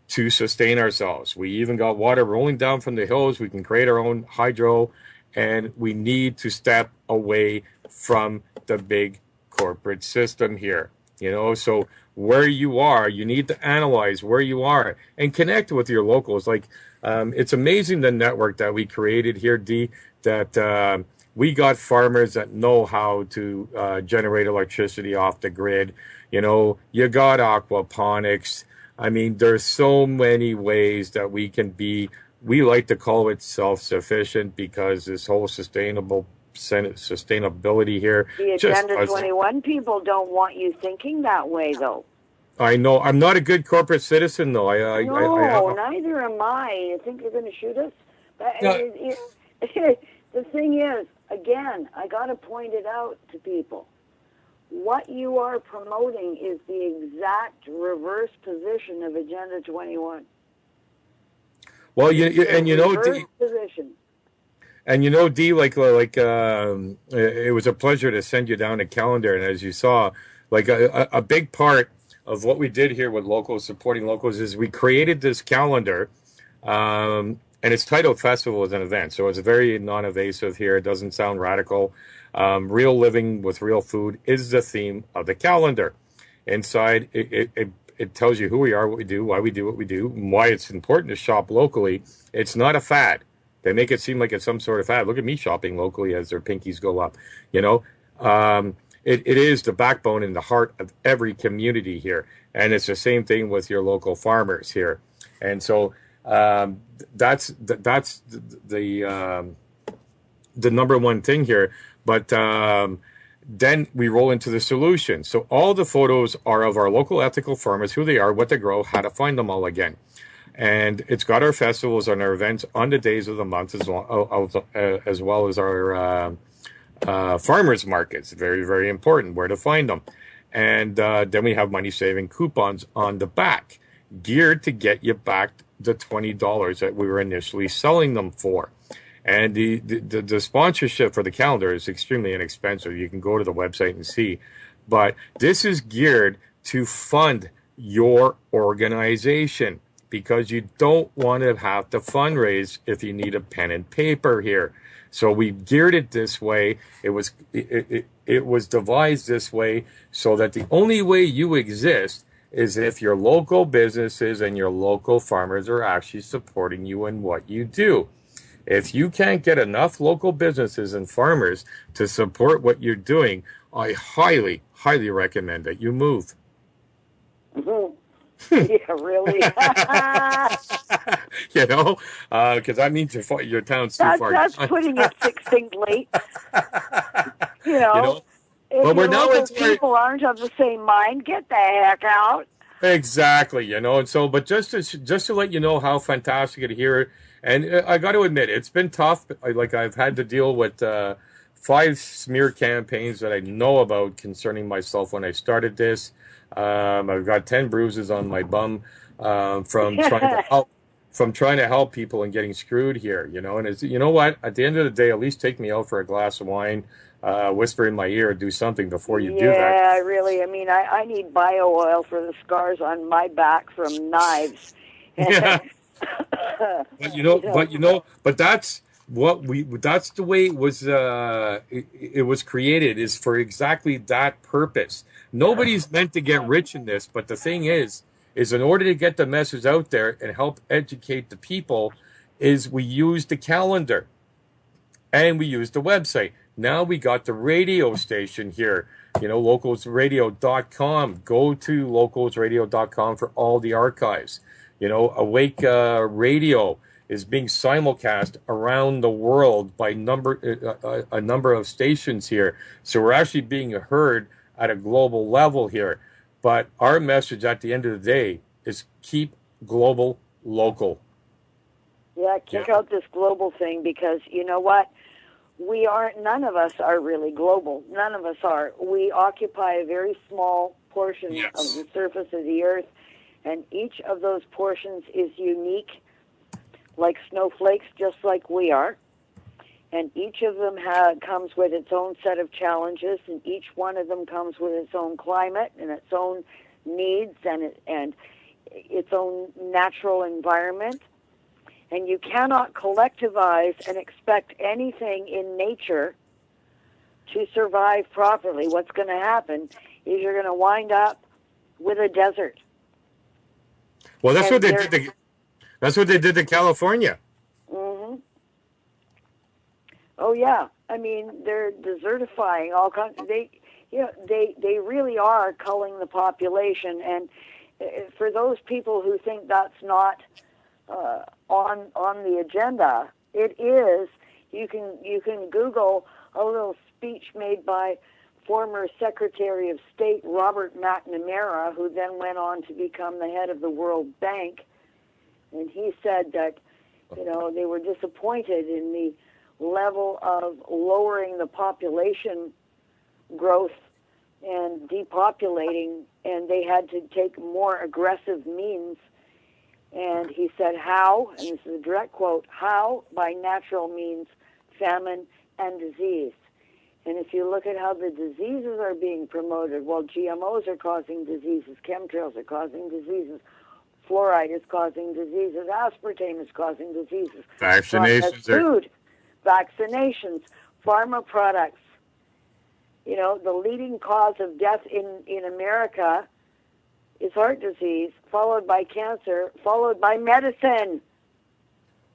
to sustain ourselves. We even got water rolling down from the hills. We can create our own hydro, and we need to step away from the big corporate system here. You know, so where you are, you need to analyze where you are and connect with your locals. Like, it's amazing the network that we created here, Dee, that we got farmers that know how to generate electricity off the grid. You know, you got aquaponics. I mean, there's so many ways that we can be, we like to call it self-sufficient, because this whole sustainability here. The Agenda 21 people don't want you thinking that way, though. I know. I'm not a good corporate citizen, though. Neither am I. You think you're going to shoot us? But the thing is, again, I got to point it out to people. What you are promoting is the exact reverse position of Agenda 21. Well, you know, Dee, and you know, Dee, it was a pleasure to send you down a calendar, and as you saw, like a big part of what we did here with Locals Supporting Locals is we created this calendar, and it's titled Festivals and Events, so it's very non-evasive here. It doesn't sound radical. Real living with real food is the theme of the calendar. Inside, it tells you who we are, what we do, why we do what we do, and why it's important to shop locally. It's not a fad. They make it seem like it's some sort of fad. Look at me shopping locally as their pinkies go up. You know, it is the backbone and the heart of every community here. And it's the same thing with your local farmers here. And so That's the number one thing here. But then we roll into the solution. So all the photos are of our local ethical farmers, who they are, what they grow, how to find them all again. And it's got our festivals and our events on the days of the month, as well as our farmers markets. Very, very important, where to find them. And then we have money-saving coupons on the back, geared to get you back the $20 that we were initially selling them for. And the sponsorship for the calendar is extremely inexpensive. You can go to the website and see. But this is geared to fund your organization, because you don't want to have to fundraise if you need a pen and paper here. So we geared it this way. It was devised this way so that the only way you exist is if your local businesses and your local farmers are actually supporting you in what you do. If you can't get enough local businesses and farmers to support what you're doing, I highly, highly recommend that you move. Mm-hmm. Yeah, really. You know, because that means your town's too far. That's putting it succinctly. You know, if but we're your now local people aren't of the same mind, get the heck out. Exactly, you know, and so, but just to let you know how fantastic it here. And I got to admit, it's been tough. I've had to deal with 5 smear campaigns that I know about concerning myself when I started this. I've got 10 bruises on my bum from trying to help people and getting screwed here. You know, and it's, you know what? At the end of the day, at least take me out for a glass of wine, whisper in my ear, do something before you do that. Yeah, really. I mean, I need bio oil for the scars on my back from knives. Yeah. But that's that's the way it was. It was created, is for exactly that purpose. Nobody's meant to get rich in this, but the thing is in order to get the message out there and help educate the people, is we use the calendar and we use the website. Now we got the radio station here. You know, localsradio.com. Go to localsradio.com for all the archives. You know, Awake Radio is being simulcast around the world by a number of stations here. So we're actually being heard at a global level here. But our message at the end of the day is keep global local. Yeah, kick out this global thing, because you know what? None of us are really global. None of us are. We occupy a very small portion of the surface of the earth. And each of those portions is unique, like snowflakes, just like we are. And each of them comes with its own set of challenges, and each one of them comes with its own climate and its own needs and its own natural environment. And you cannot collectivize and expect anything in nature to survive properly. What's going to happen is you're going to wind up with a desert. Well, that's what they did. That's what they did to California. Mm-hmm. Oh yeah, I mean, they're desertifying all kinds. They really are culling the population. And for those people who think that's not on the agenda, it is. You can Google a little speech made by former Secretary of State Robert McNamara, who then went on to become the head of the World Bank. And he said that, you know, they were disappointed in the level of lowering the population growth and depopulating, and they had to take more aggressive means. And he said, how, and this is a direct quote, how by natural means, famine and disease. And if you look at how the diseases are being promoted, well, GMOs are causing diseases, chemtrails are causing diseases, fluoride is causing diseases, aspartame is causing diseases. Vaccinations. Food, vaccinations, pharma products. You know, the leading cause of death in America is heart disease, followed by cancer, followed by medicine.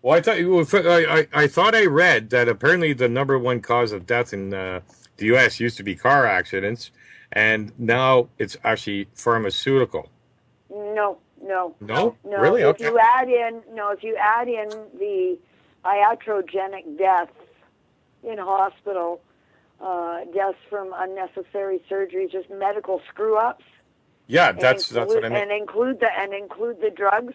Well, I thought I read that apparently the number one cause of death in the U.S. used to be car accidents, and now it's actually pharmaceutical. No, No. No? No. Really? If Okay. you add in the iatrogenic deaths in hospital, deaths from unnecessary surgeries, just medical screw ups, Yeah, and that's what I mean. include the drugs,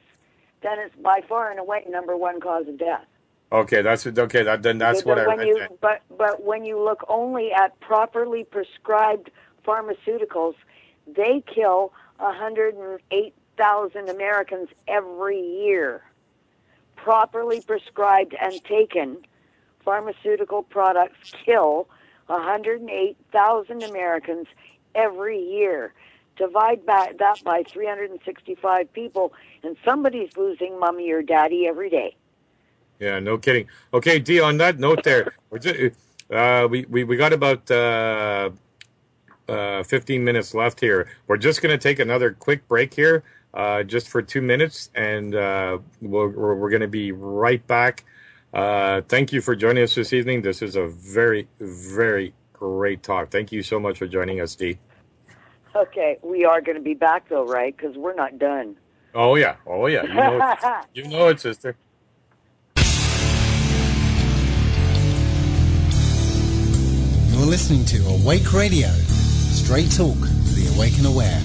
then it's by far and away number one cause of death. Okay, then that's what I When read you then. but when you look only at properly prescribed pharmaceuticals, they kill 108,000 Americans every year. Properly prescribed and taken pharmaceutical products kill 108,000 Americans every year. Divide that by 365 people, and somebody's losing mommy or daddy every day. Yeah, no kidding. Okay, Dee, on that note there, we got about 15 minutes left here. We're just going to take another quick break here, just for 2 minutes, and we're going to be right back. Thank you for joining us this evening. This is a very, very great talk. Thank you so much for joining us, Dee. Okay, we are going to be back though, right? Because we're not done. Oh yeah. You know it, sister. You're listening to Awake Radio, straight talk for the awake and aware.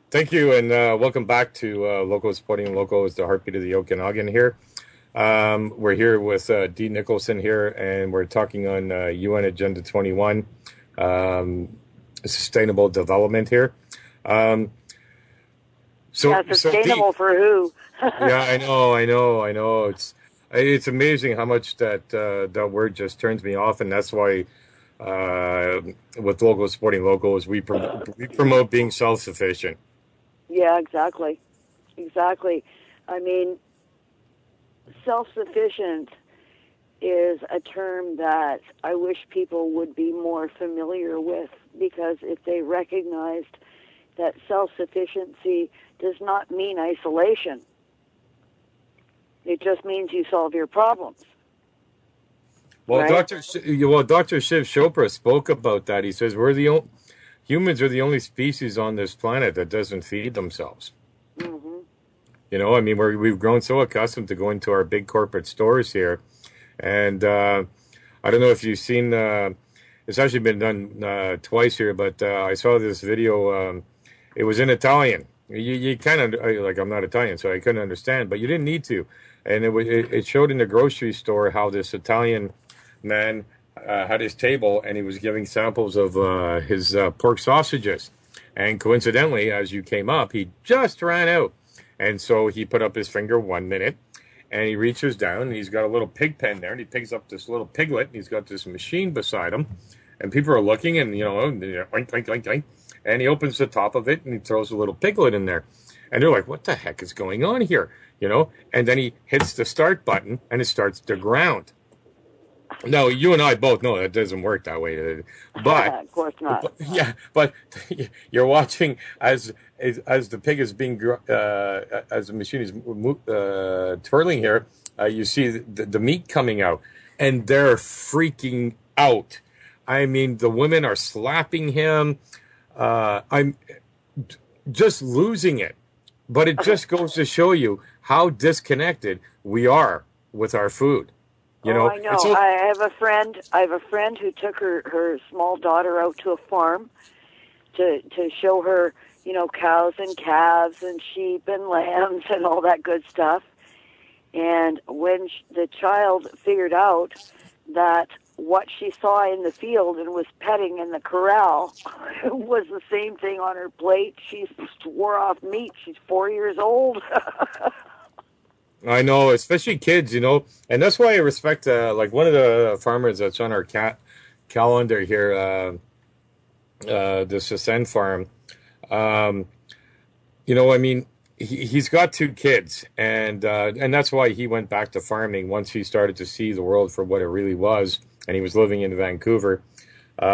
Thank you, and welcome back to Loco Supporting Loco is the heartbeat of the Okanagan here. We're here with Dee Nicholson here, and we're talking on U.N Agenda 21, sustainable development here. Sustainable Dee, for who? yeah, I know. It's amazing how much that word just turns me off, and that's why with Loco Supporting Loco is we promote being self-sufficient. Yeah, exactly. I mean, self-sufficient is a term that I wish people would be more familiar with, because if they recognized that self-sufficiency does not mean isolation, it just means you solve your problems. Well, right? Dr. Shiv Chopra spoke about that. He says humans are the only species on this planet that doesn't feed themselves. Mm-hmm. You know, I mean, we've grown so accustomed to going to our big corporate stores here, and I don't know if you've seen. It's actually been done twice here, but I saw this video. It was in Italian. You kind of like, I'm not Italian, so I couldn't understand, but you didn't need to. And it showed in the grocery store how this Italian man had his table, and he was giving samples of his pork sausages. And coincidentally, as you came up, he just ran out. And so he put up his finger 1 minute, and he reaches down, and he's got a little pig pen there, and he picks up this little piglet, and he's got this machine beside him. And people are looking, and, you know, oink, oink, oink, oink. And he opens the top of it, and he throws a little piglet in there. And they're like, what the heck is going on here? You know? And then he hits the start button, and it starts to ground. No, you and I both know that doesn't work that way. But of course not. But you're watching as the pig is being as the machine is twirling here. You see the meat coming out, and they're freaking out. I mean, the women are slapping him. I'm just losing it. But it just goes to show you how disconnected we are with our food. You know, I know. so, I have a friend who took her small daughter out to a farm to show her, you know, cows and calves and sheep and lambs and all that good stuff. And when the child figured out that what she saw in the field and was petting in the corral was the same thing on her plate, she swore off meat. She's 4 years old. I know, especially kids, you know, and that's why I respect, like one of the farmers that's on our calendar here, the Sassen farm. You know, I mean, he's got 2 kids, and that's why he went back to farming once he started to see the world for what it really was, and he was living in Vancouver. Him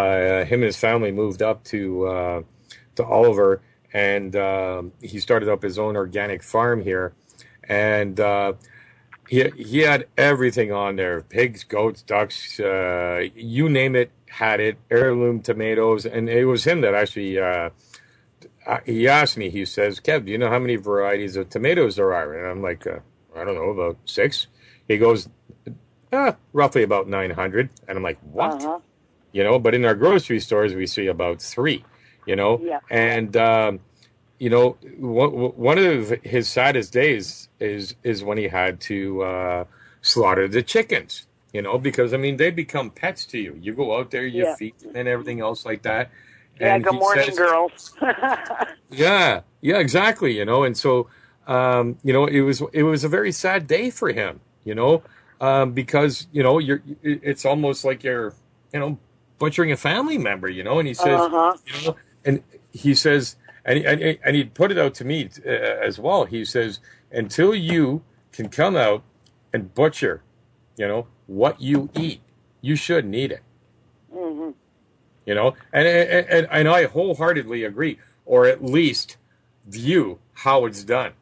and his family moved up to Oliver, and he started up his own organic farm here, and he had everything on there: pigs, goats, ducks, you name it, had it. Heirloom tomatoes, and it was him that actually. He asked me. He says, "Kev, do you know how many varieties of tomatoes there are?" And I'm like, "I don't know, about six." He goes, "Roughly about 900." And I'm like, "What?" Uh-huh. But in our grocery stores we see about three. Yeah. And one of his saddest days is when he had to slaughter the chickens. Because I mean they become pets to you. You go out there, you Yeah. feed them and everything else like that. Yeah, And good he morning, says, girls. yeah, yeah, exactly. And so it was a very sad day for him. Because it's almost like you're butchering a family member. And he says, Uh-huh. and he says, and he put it out to me as well. He says, until you can come out and butcher, what you eat, you shouldn't eat it. Mm-hmm. And I wholeheartedly agree, or at least view how it's done,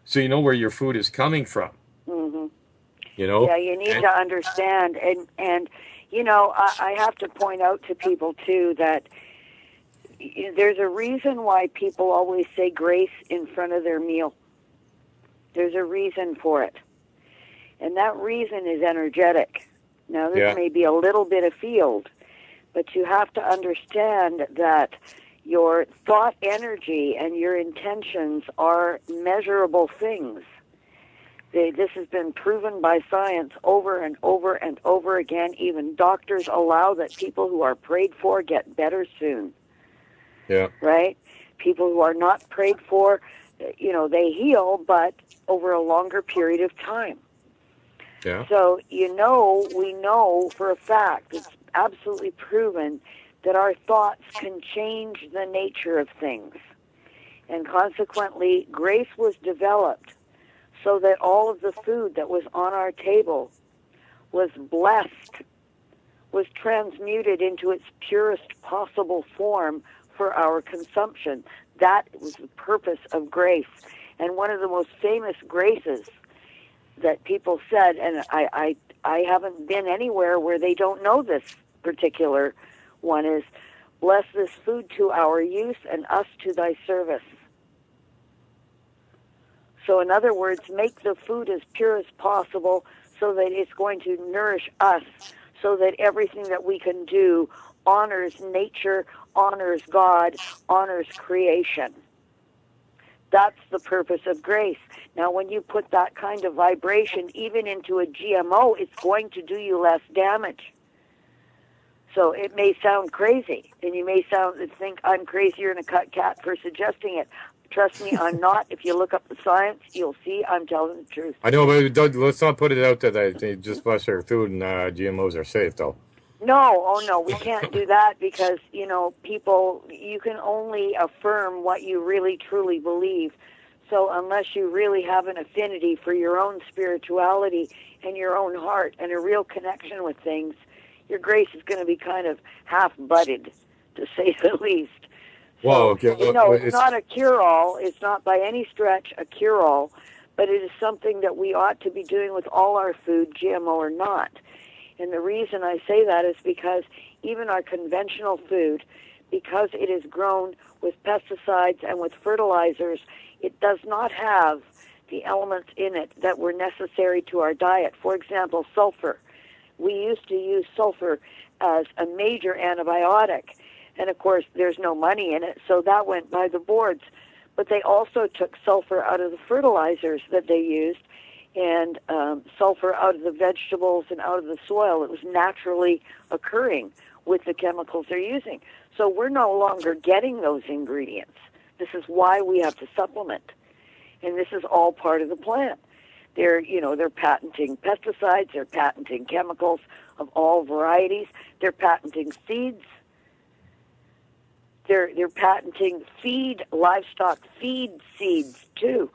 so you know where your food is coming from. Mm-hmm. You know, Yeah, you need and to understand, and I have to point out to people too that there's a reason why people always say grace in front of their meal. There's a reason for it, and that reason is energetic. Now, this yeah, may be a little bit afield, but you have to understand that your thought energy and your intentions are measurable things. This has been proven by science over and over and over again. Even doctors allow that people who are prayed for get better soon, yeah, right? People who are not prayed for, they heal, but over a longer period of time. yeah, So, we know for a fact, it's absolutely proven that our thoughts can change the nature of things. And consequently, grace was developed so that all of the food that was on our table was blessed, was transmuted into its purest possible form for our consumption. That was the purpose of grace. And one of the most famous graces that people said, and I haven't been anywhere where they don't know this particular one, is, bless this food to our use and us to thy service. So in other words, make the food as pure as possible so that it's going to nourish us, so that everything that we can do honors nature, honors God, honors creation. That's the purpose of grace. Now, when you put that kind of vibration even into a GMO, it's going to do you less damage. So it may sound crazy, and you may think I'm crazier than a cut cat for suggesting it. Trust me, I'm not. If you look up the science, you'll see I'm telling the truth. I know, but let's not put it out there that they just bless our food and GMOs are safe, though. No, we can't do that because, people, you can only affirm what you really truly believe. So unless you really have an affinity for your own spirituality and your own heart and a real connection with things, your grace is going to be kind of half-butted, to say the least. Well, So, okay, it's not a cure-all. It's not by any stretch a cure-all, but it is something that we ought to be doing with all our food, GMO or not. And the reason I say that is because even our conventional food, because it is grown with pesticides and with fertilizers, it does not have the elements in it that were necessary to our diet. For example, sulfur. We used to use sulfur as a major antibiotic. And, of course, there's no money in it, so that went by the boards. But they also took sulfur out of the fertilizers that they used, and sulfur out of the vegetables and out of the soil. It was naturally occurring with the chemicals they're using. So we're no longer getting those ingredients. This is why we have to supplement. And this is all part of the plant. They're patenting pesticides, they're patenting chemicals of all varieties, they're patenting seeds, they're patenting livestock feed seeds too.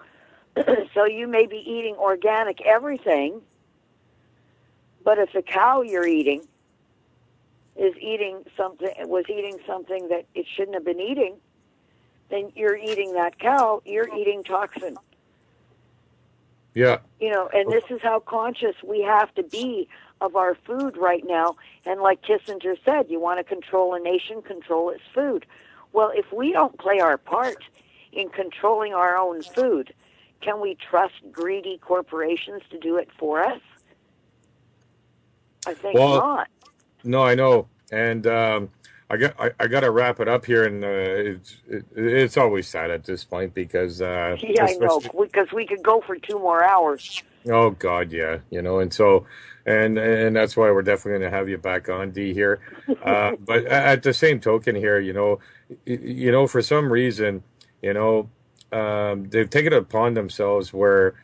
So you may be eating organic everything, but if the cow you're eating was eating something that it shouldn't have been eating, then you're eating that cow, you're eating toxin. Yeah. You know, and this is how conscious we have to be of our food right now. And like Kissinger said, you want to control a nation, control its food. Well, if we don't play our part in controlling our own food, can we trust greedy corporations to do it for us? I think not. No, I know, and I got to wrap it up here, and it's always sad at this point because yeah, I know, because we could go for 2 more hours. Oh God, yeah, you know, and so and that's why we're definitely going to have you back on, Dee, here. But at the same token, here, you know, for some reason, you know, they've taken it upon themselves where,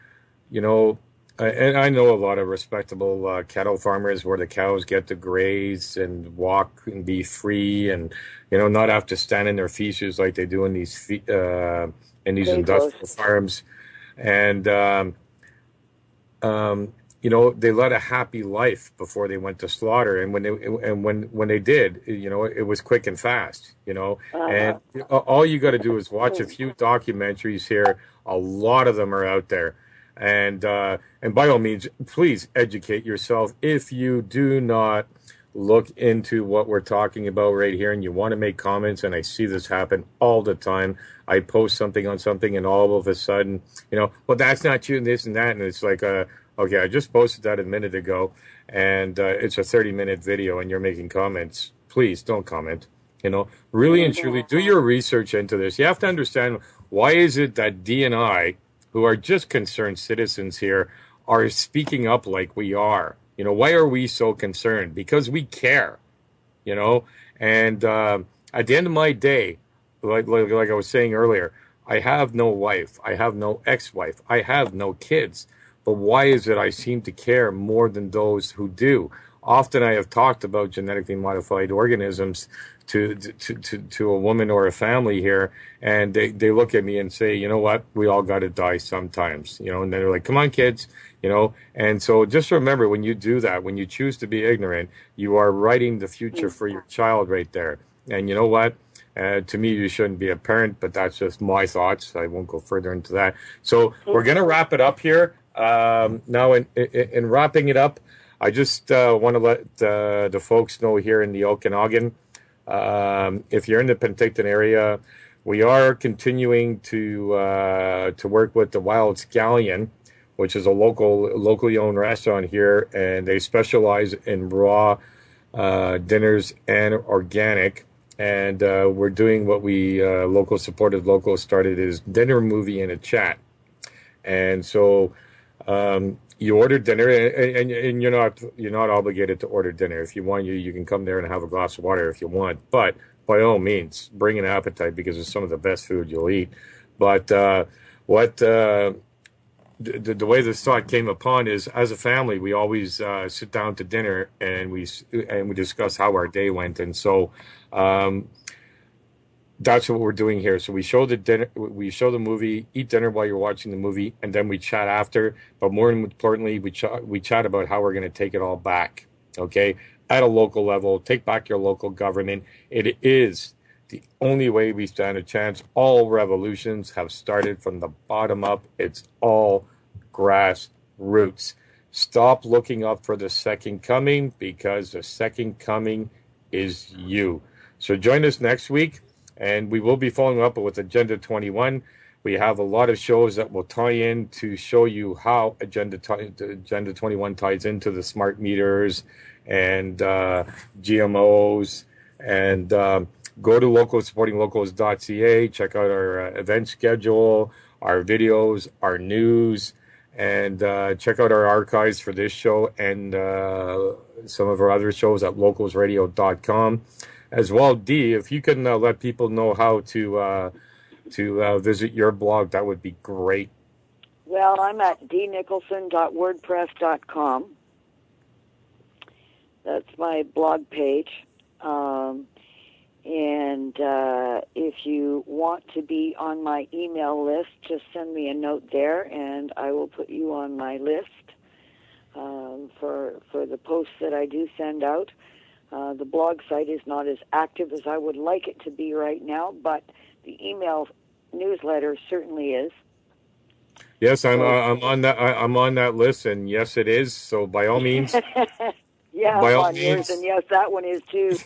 you know. And I know a lot of respectable cattle farmers where the cows get to graze and walk and be free, and you know not have to stand in their feces like they do in these industrial farms, and you know they led a happy life before they went to slaughter, and when they did, you know it was quick and fast, you know, and all you got to do is watch a few documentaries here. A lot of them are out there. And by all means, please educate yourself. If you do not look into what we're talking about right here and you want to make comments, and I see this happen all the time, I post something on something and all of a sudden, you know, well, that's not you and this and that. And it's like, okay, I just posted that a minute ago and it's a 30-minute video and you're making comments. Please don't comment. You know, really and truly do your research into this. You have to understand, why is it that Dee and I, who are just concerned citizens here, are speaking up like we are? You know, why are we so concerned? Because we care, you know? And at the end of my day, like I was saying earlier, I have no wife. I have no ex-wife. I have no kids. But why is it I seem to care more than those who do? Often I have talked about genetically modified organisms to a woman or a family here, and they look at me and say, you know what, we all got to die sometimes, you know, and then they're like, come on, kids, you know. And so just remember, when you do that, when you choose to be ignorant, you are writing the future for your child right there. And you know what? To me, you shouldn't be a parent, but that's just my thoughts. I won't go further into that. So we're going to wrap it up here. Now, in wrapping it up, I just want to let the folks know here in the Okanagan, if you're in the Penticton area, we are continuing to work with the Wild Scallion, which is a locally owned restaurant here, and they specialize in raw dinners and organic. And we're doing what we local supported locals started is dinner, movie, and a chat. And so you order dinner, and you're not obligated to order dinner. If you want, you can come there and have a glass of water if you want. But by all means, bring an appetite because it's some of the best food you'll eat. But the way this thought came upon is, as a family, we always sit down to dinner and we discuss how our day went, and so. That's what we're doing here. So we show the movie, eat dinner while you're watching the movie, and then we chat after. But more importantly, we chat about how we're going to take it all back. Okay, at a local level, take back your local government. It is the only way we stand a chance. All revolutions have started from the bottom up. It's all grassroots. Stop looking up for the second coming, because the second coming is you. So join us next week. And we will be following up with Agenda 21. We have a lot of shows that will tie in to show you how Agenda 21 ties into the smart meters and GMOs. And go to localsupportinglocals.ca, check out our event schedule, our videos, our news, and check out our archives for this show and some of our other shows at localsradio.com. As well, Dee, if you can let people know how to visit your blog, that would be great. Well, I'm at deenicholson.wordpress.com. That's my blog page. And if you want to be on my email list, just send me a note there, and I will put you on my list for the posts that I do send out. The blog site is not as active as I would like it to be right now, but the email newsletter certainly is. Yes, I'm on that. I'm on that list, and yes, it is. So by all means, Yeah, by I'm all on yours, and means. yes, that one is too.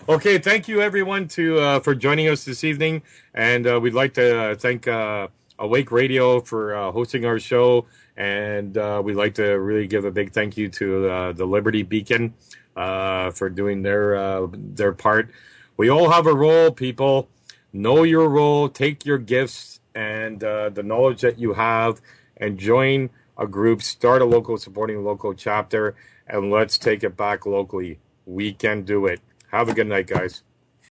Okay, thank you everyone for joining us this evening, and we'd like to thank Awake Radio for hosting our show, and we'd like to really give a big thank you to the Liberty Beacon for doing their part. We all have a role, people. Know your role, take your gifts and the knowledge that you have, and join a group, start a local supporting local chapter, and let's take it back locally. We can do it. Have a good night, guys.